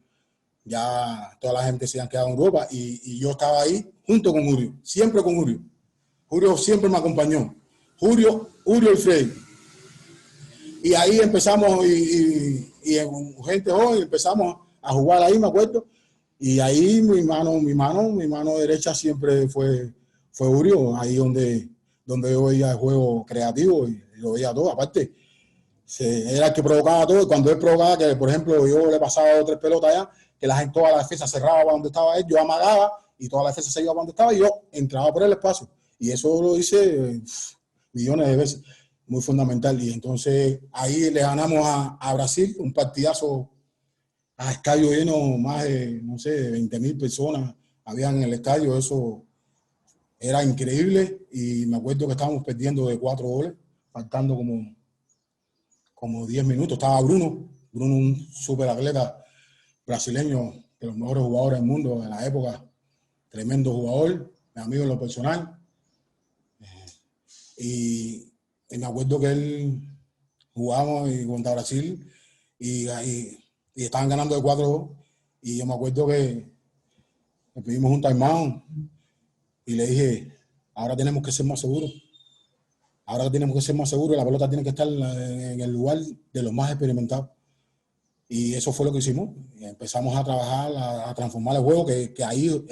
Speaker 2: Ya toda la gente se había quedado en Europa, y yo estaba ahí junto con Julio, siempre con Julio. Julio siempre me acompañó. Julio y Freddy. Y ahí empezamos, y gente joven, empezamos a jugar ahí, me acuerdo. Y ahí mi mano derecha siempre fue Julio, ahí donde yo veía el juego creativo y lo veía todo. Aparte, era el que provocaba todo, y cuando él provocaba, que por ejemplo yo le pasaba 2 o 3 pelotas allá, que la gente, toda la defensa cerraba donde estaba él, yo amagaba y toda la defensa se iba donde estaba, y yo entraba por el espacio. Y eso lo hice millones de veces, muy fundamental. Y entonces ahí le ganamos a Brasil, un partidazo a estadio lleno, más de, no sé, de 20,000 personas habían en el estadio. Eso era increíble, y me acuerdo que estábamos perdiendo de 4 goles, faltando como 10 minutos. Estaba Bruno, un súper atleta brasileño, de los mejores jugadores del mundo de la época, tremendo jugador, mi amigo en lo personal. Y me acuerdo que él jugábamos contra Brasil y estaban ganando de 4, y yo me acuerdo que le pedimos un timeout y le dije, ahora tenemos que ser más seguros. Ahora tenemos que ser más seguros, la pelota tiene que estar en el lugar de los más experimentados. Y eso fue lo que hicimos. Y empezamos a trabajar, a transformar el juego, que ahí,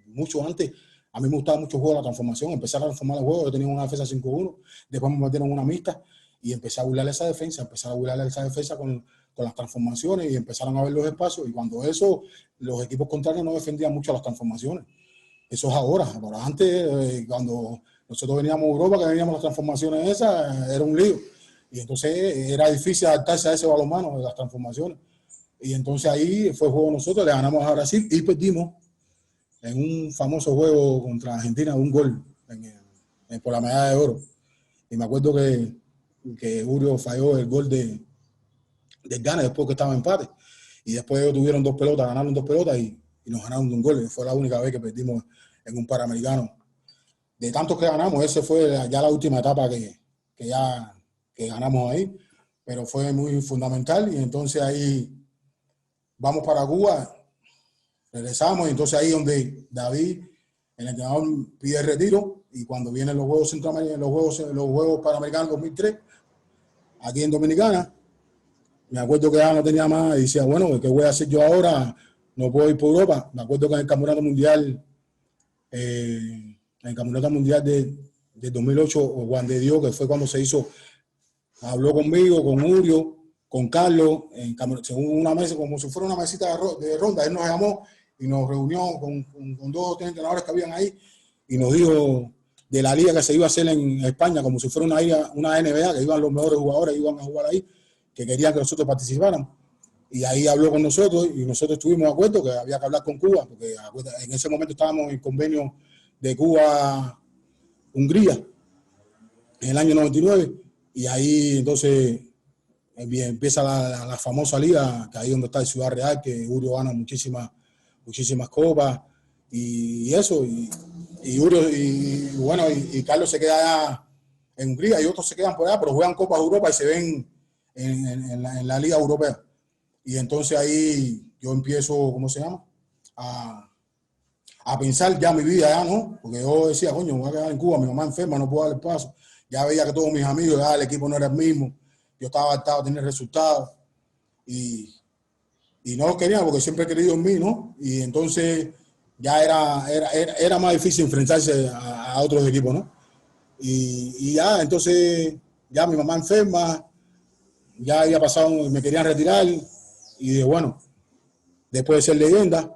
Speaker 2: mucho antes, a mí me gustaba mucho el juego de la transformación. Empecé a transformar el juego, yo tenía una defensa 5-1, después me metieron una mixta y empecé a burlar esa defensa, con las transformaciones y empezaron a ver los espacios. Y cuando eso, los equipos contrarios no defendían mucho las transformaciones. Eso es ahora. Ahora antes, cuando nosotros veníamos a Europa, que veníamos las transformaciones esas, era un lío. Y entonces era difícil adaptarse a ese balonmano de las transformaciones. Y entonces ahí fue el juego nosotros, le ganamos a Brasil y perdimos en un famoso juego contra Argentina, un gol por la medalla de oro. Y me acuerdo que Urio falló el gol del Ghana después que estaba en empate. Y después ellos tuvieron 2 pelotas, ganaron 2 pelotas y nos ganaron de un gol. Fue la única vez que perdimos en un Panamericano. De tantos que ganamos, ese fue ya la última etapa que ganamos ahí, pero fue muy fundamental. Y entonces ahí vamos para Cuba, regresamos, y entonces ahí donde David, el entrenador, pide el retiro, y cuando vienen los Juegos Centroamericanos, los Juegos Panamericanos 2003, aquí en Dominicana, me acuerdo que ya no tenía más, y decía, bueno, ¿qué voy a hacer yo ahora? No puedo ir por Europa. Me acuerdo que en el Campeonato Mundial, de 2008, Juan de Dios, que fue cuando se hizo, habló conmigo, con Urio, con Carlos, según una mesa, como si fuera una mesita de ronda. Él nos llamó y nos reunió con 2 o 3 entrenadores que habían ahí y nos dijo de la liga que se iba a hacer en España, como si fuera una NBA, que iban los mejores jugadores, iban a jugar ahí, que querían que nosotros participáramos. Y ahí habló con nosotros y nosotros estuvimos de acuerdo que había que hablar con Cuba, porque en ese momento estábamos en el convenio de Cuba-Hungría en el año 99, y ahí entonces empieza la famosa liga, que ahí donde está el Ciudad Real, que Urio gana muchísimas copas y eso, y Urio, y Carlos se queda allá en Hungría y otros se quedan por allá, pero juegan Copas de Europa y se ven en la Liga Europea. Y entonces ahí yo empiezo, ¿cómo se llama? A pensar ya mi vida, ya no, porque yo decía, coño, me voy a quedar en Cuba, mi mamá enferma, no puedo dar el paso. Ya veía que todos mis amigos, ya el equipo no era el mismo, yo estaba adaptado a tener resultados y no lo quería porque siempre he querido en mí, ¿no? Y entonces ya era más difícil enfrentarse a otros equipos, ¿no? Y ya, entonces, ya mi mamá enferma, ya había pasado, me querían retirar y dije, bueno, después de ser leyenda,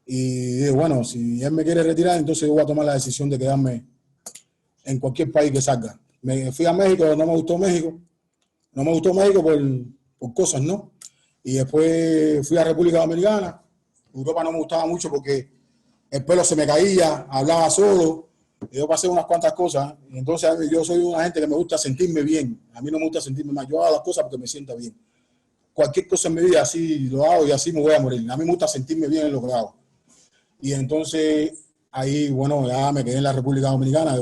Speaker 2: y dije, bueno, si él me quiere retirar, entonces yo voy a tomar la decisión de quedarme en cualquier país que salga. Me fui a México, no me gustó México por cosas, ¿no? Y después fui a República Dominicana. Europa no me gustaba mucho porque el pelo se me caía, hablaba solo, y yo pasé unas cuantas cosas. Y entonces yo soy una gente que me gusta sentirme bien. A mí no me gusta sentirme mal. Yo hago las cosas porque me sienta bien. Cualquier cosa en mi vida así lo hago y así me voy a morir. A mí me gusta sentirme bien en lo que hago. Y entonces ahí, bueno, ya me quedé en la República Dominicana.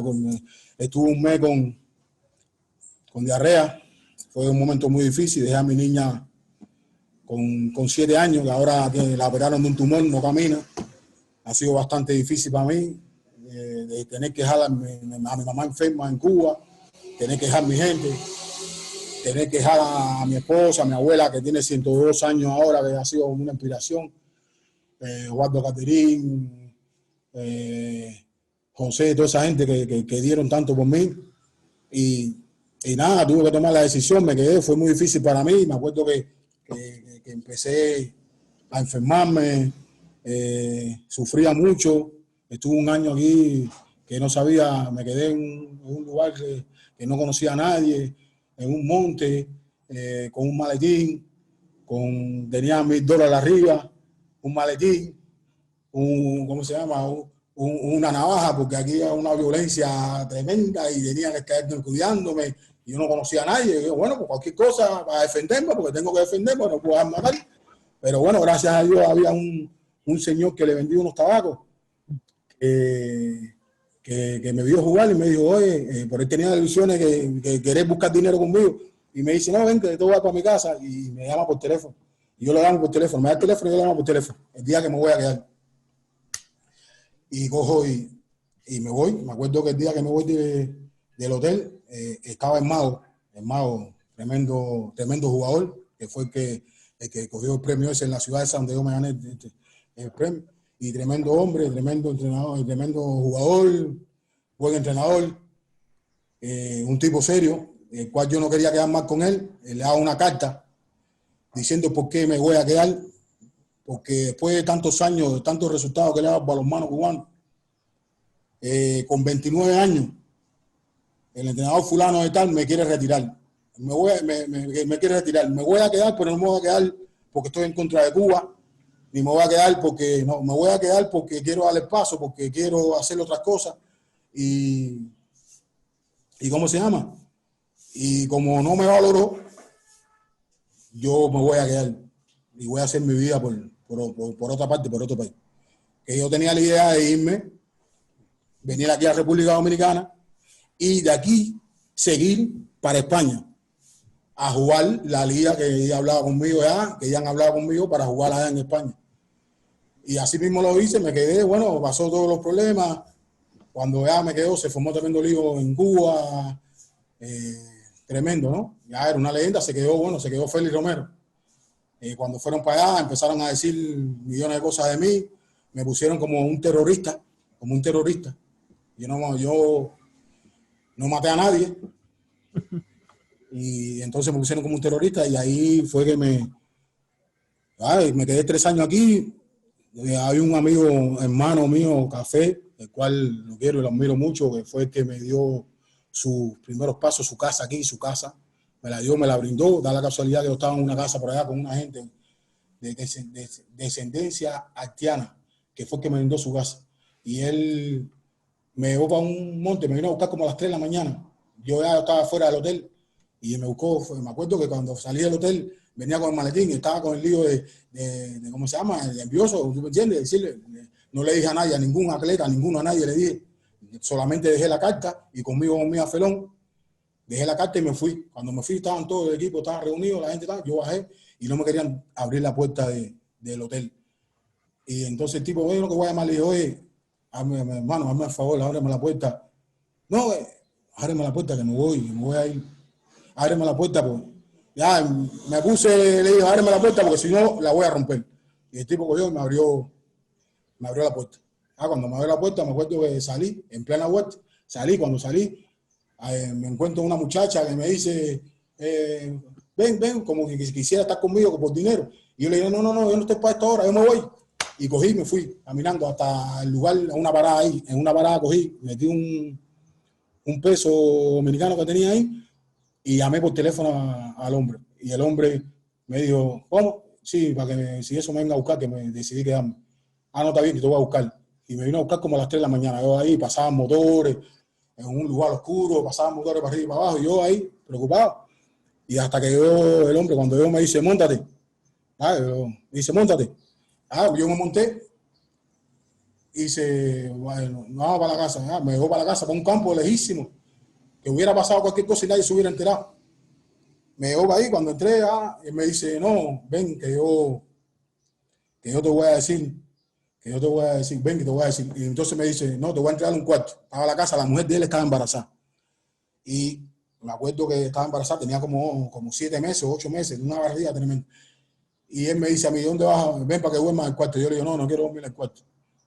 Speaker 2: Estuve un mes con diarrea. Fue un momento muy difícil. Dejé a mi niña con 7 años, que ahora la operaron de un tumor, no camina. Ha sido bastante difícil para mí, de tener que dejar a mi mamá enferma en Cuba, tener que dejar a mi gente, tener que dejar a mi esposa, a mi abuela, que tiene 102 años ahora, que ha sido una inspiración, Eduardo Caterín, José, toda esa gente que dieron tanto por mí. Y nada, tuve que tomar la decisión, me quedé, fue muy difícil para mí. Me acuerdo que empecé a enfermarme, sufría mucho, estuve un año aquí que no sabía, me quedé en un lugar que no conocía a nadie, en un monte, con un maletín, tenía $1000 arriba, un maletín, ¿cómo se llama? Una navaja, porque aquí hay una violencia tremenda y tenían que estar cuidándome. Y yo no conocía a nadie. Y yo, bueno, pues cualquier cosa para defenderme, porque tengo que defenderme, no puedo dejarme matar. Pero bueno, gracias a Dios había un señor que le vendía unos tabacos que me vio jugar y me dijo, oye, por él tenía ilusiones que querés buscar dinero conmigo. Y me dice, no, ven, que te voy a para mi casa. Y me llama por teléfono. Y yo lo llamo por teléfono. Me da el teléfono y yo lo llamo por teléfono. El día que me voy a quedar. y cojo y me voy. Me acuerdo que el día que me voy del hotel estaba el Mago, tremendo jugador, que fue el que cogió el premio ese en la ciudad esa donde yo me gané el premio. Y tremendo hombre, tremendo entrenador, tremendo jugador, buen entrenador, un tipo serio, el cual yo no quería quedar mal con él. Le hago una carta diciendo por qué me voy a quedar, porque después de tantos años, de tantos resultados que le ha dado al balonmano cubano, con 29 años, el entrenador fulano de tal me quiere retirar. Me quiere retirar. Me voy a quedar, pero no me voy a quedar porque estoy en contra de Cuba, ni me voy a quedar porque no, me voy a quedar porque quiero darle paso, porque quiero hacer otras cosas. ¿Y cómo se llama? Y como no me valoró, yo me voy a quedar y voy a hacer mi vida por otra parte, por otro país. Que yo tenía la idea de irme, venir aquí a la República Dominicana y de aquí seguir para España a jugar la liga que ella hablaba conmigo ya, que ya han hablado conmigo para jugar allá en España. Y así mismo lo hice, me quedé, bueno, pasó todos los problemas. Cuando ya me quedó, se formó tremendo lío en Cuba, tremendo, ¿no? Ya era una leyenda, se quedó Félix Romero. Cuando fueron para allá, empezaron a decir millones de cosas de mí, me pusieron como un terrorista. Yo no maté a nadie. Y entonces me pusieron como un terrorista y ahí fue que me quedé 3 años aquí. Hay un amigo, hermano mío, Café, el cual lo quiero y lo admiro mucho, que fue el que me dio sus primeros pasos, su casa aquí, su casa. Me la dio, me la brindó. Da la casualidad que yo estaba en una casa por allá con una gente de descendencia haitiana, que fue el que me brindó su casa. Y él me llevó para un monte, me vino a buscar como a las 3 de la mañana. Yo ya estaba fuera del hotel y me buscó. Me acuerdo que cuando salí del hotel venía con el maletín y estaba con el lío de ¿cómo se llama? El envioso, ¿tú me entiendes? Decirle, no le dije a nadie, a ningún atleta, a nadie le dije. Solamente dejé la carta y conmigo a Felón. Dejé la carta y me fui. Cuando me fui estaban todo el equipo, estaban reunidos, la gente estaba, yo bajé y no me querían abrir la puerta del hotel. Y entonces el tipo, oye, lo que voy a llamar, le dije, oye, hermano, hazme el favor, ábreme la puerta. No, ábreme la puerta que me voy a ir. Ábreme la puerta, pues. Ya me puse, le dije, ábreme la puerta porque si no la voy a romper. Y el tipo cogió y me abrió la puerta. Cuando me abrió la puerta, me acuerdo que salí, en plena vuelta, cuando salí, me encuentro una muchacha que me dice, ven, como que quisiera estar conmigo por dinero. Y yo le dije, no, yo no estoy para esta hora, yo me voy. Y cogí y me fui caminando hasta el lugar, a una parada ahí. En una parada cogí, metí un peso dominicano que tenía ahí y llamé por teléfono al hombre. Y el hombre me dijo, ¿cómo? Sí, para que si eso me venga a buscar, que me decidí quedarme. No, está bien, que te voy a buscar. Y me vino a buscar como a las 3 de la mañana. Yo ahí pasaban motores, en un lugar oscuro, pasaban motores para arriba y para abajo, y yo ahí, preocupado. Y hasta que yo, el hombre, cuando yo me dice, móntate, me dice, móntate. Yo me monté y dice, bueno, no vamos para la casa. Me dejó para la casa, para un campo lejísimo, que hubiera pasado cualquier cosa y nadie se hubiera enterado. Me dejó para ahí, cuando entré, él me dice, no, ven, que yo te voy a decir, ven que te voy a decir. Y entonces me dice, no, te voy a entregar un cuarto. Estaba la casa, la mujer de él estaba embarazada. Y me acuerdo que estaba embarazada, tenía como 7 meses, 8 meses, una barriga tremenda. Y él me dice a mí, ¿dónde vas? Ven para que duermas en el cuarto. Yo le digo, no quiero dormir en el cuarto.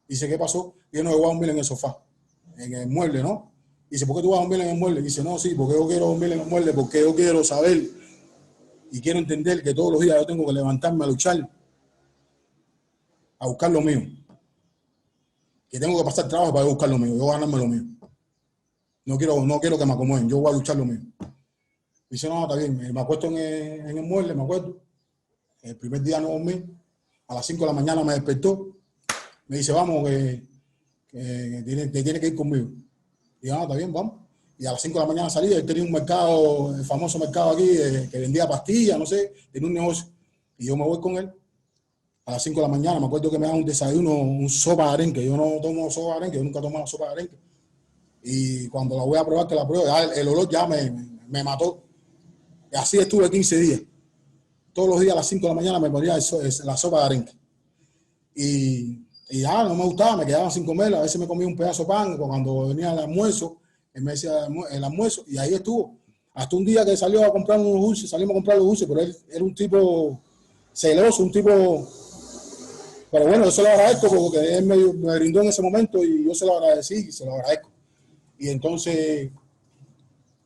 Speaker 2: Dice, ¿qué pasó? Y yo no, voy a dormir en el sofá, en el mueble, ¿no? Dice, ¿por qué tú vas a dormir en el mueble? Dice, no, sí, porque yo quiero dormir en el mueble, porque yo quiero saber y quiero entender que todos los días yo tengo que levantarme a luchar, a buscar lo mío. Que tengo que pasar trabajo para buscar lo mío, yo voy a ganarme lo mío. No quiero que me acomoden, yo voy a luchar lo mío. Dice, no, está bien, me acuesto en el mueble, me acuerdo. El primer día no dormí, a las 5 de la mañana me despertó, me dice, vamos, que te tiene que ir conmigo. Y yo, está bien, vamos. Y a las 5 de la mañana salí, él tenía un mercado, el famoso mercado aquí, que vendía pastillas, no sé, tenía un negocio. Y yo me voy con él. A las 5 de la mañana, me acuerdo que me dan un desayuno, un sopa de arenque. Yo no tomo sopa de arenque, yo nunca he tomado sopa de arenque. Y cuando la voy a probar, que la pruebo, el olor ya me mató. Y así estuve 15 días. Todos los días a las 5 de la mañana me ponía la sopa de arenque. Y y ya no me gustaba, me quedaba sin comer, a veces me comía un pedazo de pan cuando venía el almuerzo, él me decía el almuerzo, y ahí estuvo. Hasta un día que salió a comprar unos dulces, salimos a comprar los dulces, pero él era un tipo celoso, un tipo, pero bueno, yo se lo agradezco porque él me brindó en ese momento y yo se lo agradecí y se lo agradezco. Y entonces,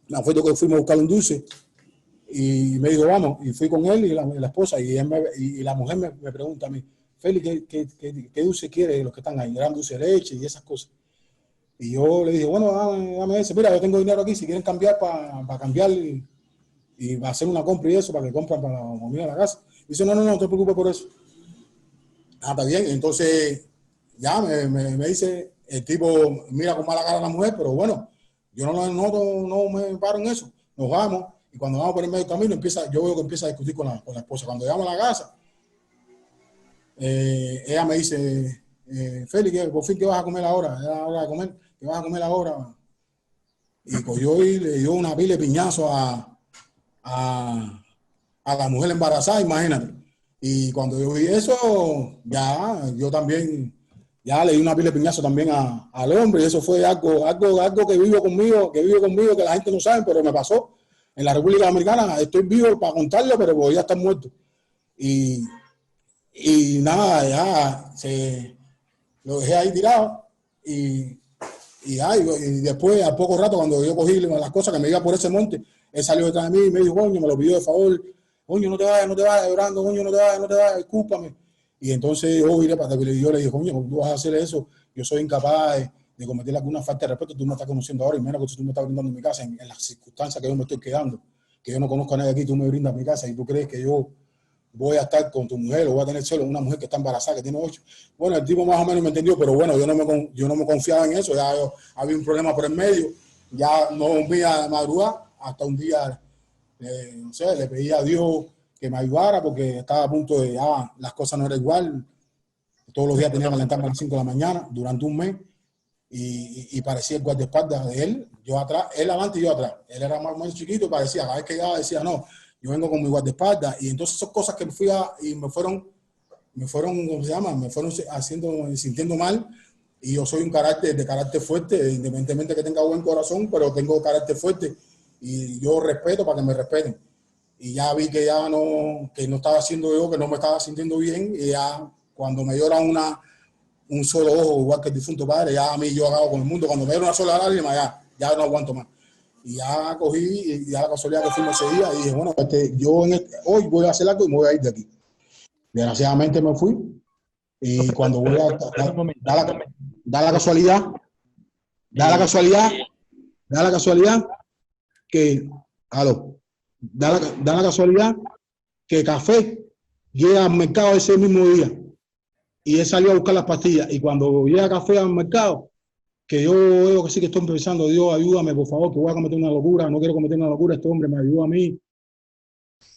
Speaker 2: me acuerdo que fuimos a buscar un dulce y me dijo, vamos, y fui con él y la esposa, y la mujer me pregunta a mí, Félix, ¿qué dulce quiere los que están ahí? Eran dulce de leche y esas cosas. Y yo le dije, bueno, dame ese, mira, yo tengo dinero aquí, si quieren cambiar para cambiar y hacer una compra y eso, para que compren para la comida de la casa. Y dice, no, no te preocupes por eso. Ah, está bien. Entonces, ya me dice, el tipo mira con mala cara a la mujer, pero bueno, yo no me paro en eso. Nos vamos, y cuando vamos por el medio del camino, yo veo que empieza a discutir con la esposa. Cuando llegamos a la casa, ella me dice, Félix, por fin, ¿qué vas a comer ahora? Es la hora de comer, ¿qué vas a comer ahora? Y cogió y le dio una pila de piñazo a, a la mujer embarazada, imagínate. Y cuando yo vi eso, ya yo también, ya le di una pila de piñazo también al hombre, y eso fue algo que vive conmigo, que la gente no sabe, pero me pasó en la República Dominicana. Estoy vivo para contarlo, pero voy a estar muerto. Y, y nada, lo dejé ahí tirado, y, y después, a poco rato, cuando yo cogí las cosas que me iba por ese monte, él salió detrás de mí y me dijo, coño, me lo pidió de favor, coño, no te vayas, llorando, coño, no te vayas, discúlpame. Y entonces yo iré para y yo le dije, coño, tú vas a hacer eso, yo soy incapaz de cometer alguna falta de respeto, tú me estás conociendo ahora, y menos que tú me estás brindando mi casa en las circunstancias que yo me estoy quedando, que yo no conozco a nadie aquí, tú me brindas mi casa y tú crees que yo voy a estar con tu mujer o voy a tener celos, una mujer que está embarazada, que tiene 8. Bueno, el tipo más o menos me entendió, pero bueno, yo no me confiaba en eso, había un problema por el medio, ya no volvía a madrugar, hasta un día, no sé, le pedí a Dios que me ayudara porque estaba a punto de, las cosas no eran igual, todos los días tenía que levantarme a las 5 de la mañana durante un mes, y parecía el guardaespaldas de él, yo atrás, él adelante y yo atrás. Él era más chiquito, parecía, cada vez que llegaba decía, no, yo vengo con mi guardaespaldas. Y entonces son cosas que me fueron, ¿cómo se llama? Me fueron sintiendo mal. Y yo soy de carácter fuerte, independientemente que tenga buen corazón, pero tengo carácter fuerte. Y yo respeto para que me respeten. Y ya vi que no estaba haciendo yo, que no me estaba sintiendo bien. Y ya cuando me llora un solo ojo, igual que el difunto padre, ya a mí yo acabo con el mundo. Cuando me dio una sola lágrima, ya no aguanto más. Y ya cogí, y ya la casualidad que fuimos ese día, y dije, bueno, hoy voy a hacer algo y me voy a ir de aquí. Desgraciadamente me fui, y cuando voy a
Speaker 1: Un momento.
Speaker 2: da la casualidad, da la casualidad, da la casualidad que, aló, da la casualidad que Café llega al mercado ese mismo día, y él salió a buscar las pastillas, y cuando llega Café al mercado, que yo veo que sí que estoy pensando, Dios, ayúdame, por favor, que voy a cometer una locura, no quiero cometer una locura, este hombre me ayudó a mí,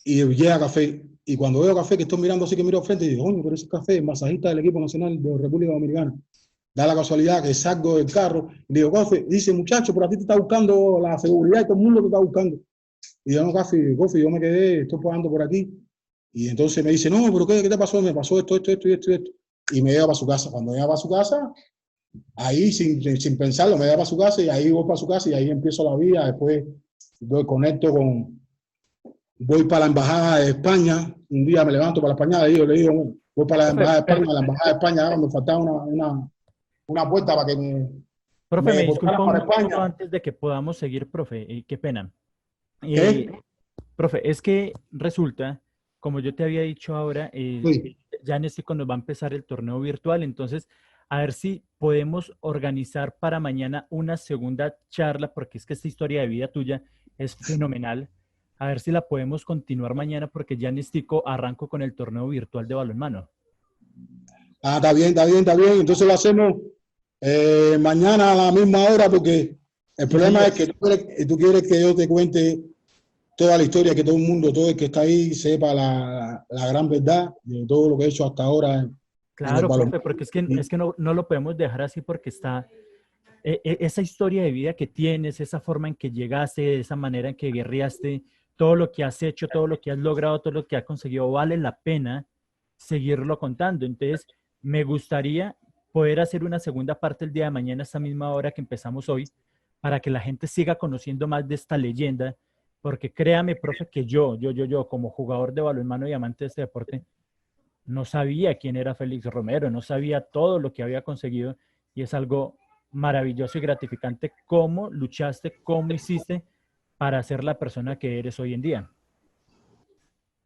Speaker 2: y llega Café, y cuando veo Café, que estoy mirando así, que miro al frente, y digo, coño, pero ese es Café, masajista del equipo nacional de República Dominicana. Da la casualidad que salgo del carro, y digo, Café, dice, muchacho, por a ti te está buscando la seguridad, y todo el mundo te está buscando. Y yo, no, Café, yo me quedé, estoy pagando por aquí. Y entonces me dice, no, pero ¿qué te pasó? Me pasó esto y esto. Y me lleva para su casa. Cuando llega para su casa, ahí sin pensarlo, me lleva para su casa, y ahí voy para su casa, y ahí empiezo la vida. Después voy para la embajada de España. Un día me levanto para la España, y yo le digo, bueno, voy para la embajada de España. La embajada de España me faltaba una puerta para que
Speaker 1: Profe,
Speaker 2: me
Speaker 1: me
Speaker 2: deportaran
Speaker 1: disculpa un
Speaker 2: para
Speaker 1: minuto
Speaker 2: España.
Speaker 1: antes de que podamos seguir, profe, qué pena.
Speaker 2: ¿Qué?
Speaker 1: Profe, es que resulta, como yo te había dicho ahora,
Speaker 2: Sí.
Speaker 1: ya en este cuando va a empezar el torneo virtual, entonces a ver si podemos organizar para mañana una segunda charla, porque es que esta historia de vida tuya es fenomenal. A ver si la podemos continuar mañana, porque ya en Estico arranco con el torneo virtual de balonmano.
Speaker 2: Está bien, está bien, está bien. Entonces lo hacemos mañana a la misma hora, porque el
Speaker 1: Sí,
Speaker 2: problema es
Speaker 1: señor.
Speaker 2: que tú quieres que yo te cuente toda la historia, que todo el mundo, todo el que está ahí, sepa la gran verdad de todo lo que he hecho hasta ahora en el
Speaker 1: Claro,
Speaker 2: balonmano.
Speaker 1: profe, porque es que no lo podemos dejar así porque está esa historia de vida que tienes, esa forma en que llegaste, esa manera en que guerreaste, todo lo que has hecho, todo lo que has logrado, todo lo que has conseguido, vale la pena seguirlo contando. Entonces, me gustaría poder hacer una segunda parte el día de mañana a esta misma hora que empezamos hoy, para que la gente siga conociendo más de esta leyenda, porque créame, profe, que yo, como jugador de balonmano y amante de este deporte, no sabía quién era Félix Romero, no sabía todo lo que había conseguido, y es algo maravilloso y gratificante cómo luchaste, cómo hiciste para ser la persona que eres hoy en día.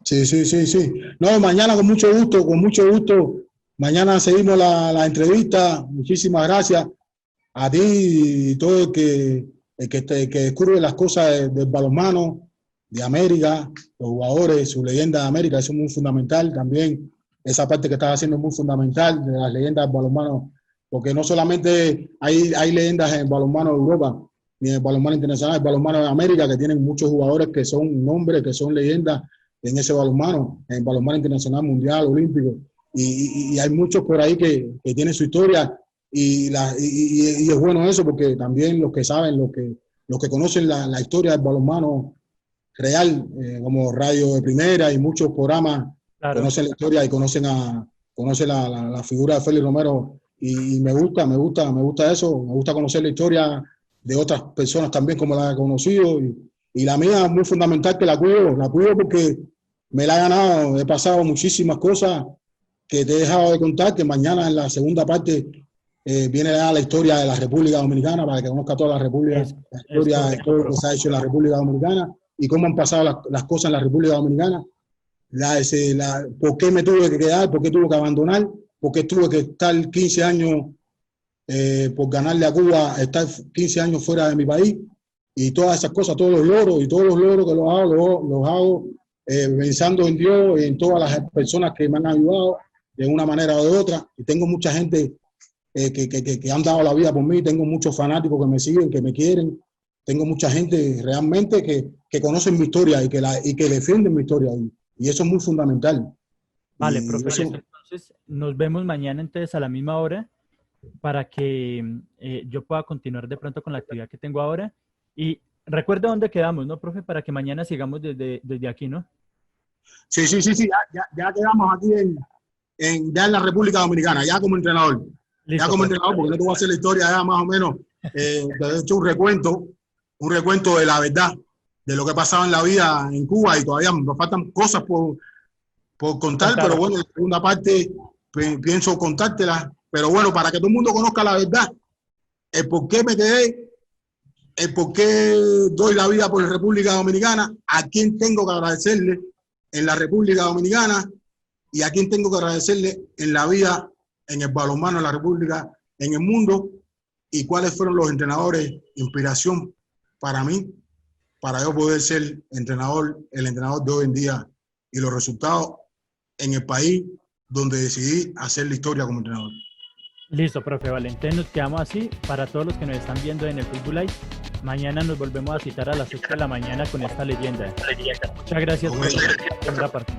Speaker 2: Sí, sí, sí, sí. No, mañana con mucho gusto, con mucho gusto. Mañana seguimos la entrevista. Muchísimas gracias a ti y todo el que descubre las cosas del balonmano de América, los jugadores, su leyenda de América, eso es muy fundamental también. Esa parte que estás haciendo es muy fundamental de las leyendas del balonmano, porque no solamente hay leyendas en el balonmano de Europa, ni en el balonmano internacional, el balonmano de América, que tienen muchos jugadores que son nombres, que son leyendas en ese balonmano, en el balonmano internacional, mundial, olímpico. Y hay muchos por ahí que tienen su historia y es bueno eso porque también los que saben, los que conocen la historia del balonmano real, como Radio de Primera y muchos programas, claro, conocen la historia y conocen la figura de Félix Romero y me gusta eso, me gusta conocer la historia de otras personas también como la he conocido y la mía es muy fundamental que la cuido porque me la he ganado, he pasado muchísimas cosas que te he dejado de contar, que mañana en la segunda parte viene la historia de la República Dominicana para que conozca toda la República, la historia de todo lo que se ha hecho en la República Dominicana y cómo han pasado las cosas en la República Dominicana, por qué me tuve que quedar, por qué tuve que abandonar, por qué tuve que estar 15 años por ganarle a Cuba, estar 15 años fuera de mi país y todas esas cosas, todos los logros que los hago pensando en Dios y en todas las personas que me han ayudado de una manera o de otra. Y tengo mucha gente que han dado la vida por mí, tengo muchos fanáticos que me siguen, que me quieren, tengo mucha gente realmente que conocen mi historia y que defienden mi historia. Y eso es muy fundamental.
Speaker 1: Vale, profesor, entonces nos vemos mañana entonces a la misma hora para que yo pueda continuar de pronto con la actividad que tengo ahora. Y recuerda dónde quedamos, ¿no, profe? Para que mañana sigamos desde aquí, ¿no?
Speaker 2: Sí, ya quedamos aquí ya en la República Dominicana, ya como entrenador. Listo, ya como entrenador, porque no te voy a hacer la historia ya más o menos. Te he hecho un recuento de la verdad, de lo que pasaba en la vida en Cuba y todavía nos faltan cosas por contar, pero bueno, en la segunda parte pienso contártelas. Pero bueno, para que todo el mundo conozca la verdad, el por qué me quedé, el por qué doy la vida por la República Dominicana, a quién tengo que agradecerle en la República Dominicana y a quién tengo que agradecerle en la vida, en el balonmano, en la República, en el mundo, y cuáles fueron los entrenadores, inspiración para mí, para yo poder ser el entrenador de hoy en día y los resultados en el país donde decidí hacer la historia como entrenador.
Speaker 1: Listo, profe, vale. Entonces nos quedamos así. Para todos los que nos están viendo en el Facebook Live, mañana nos volvemos a citar a las 8 de la mañana con esta leyenda. Muchas gracias por la primera parte.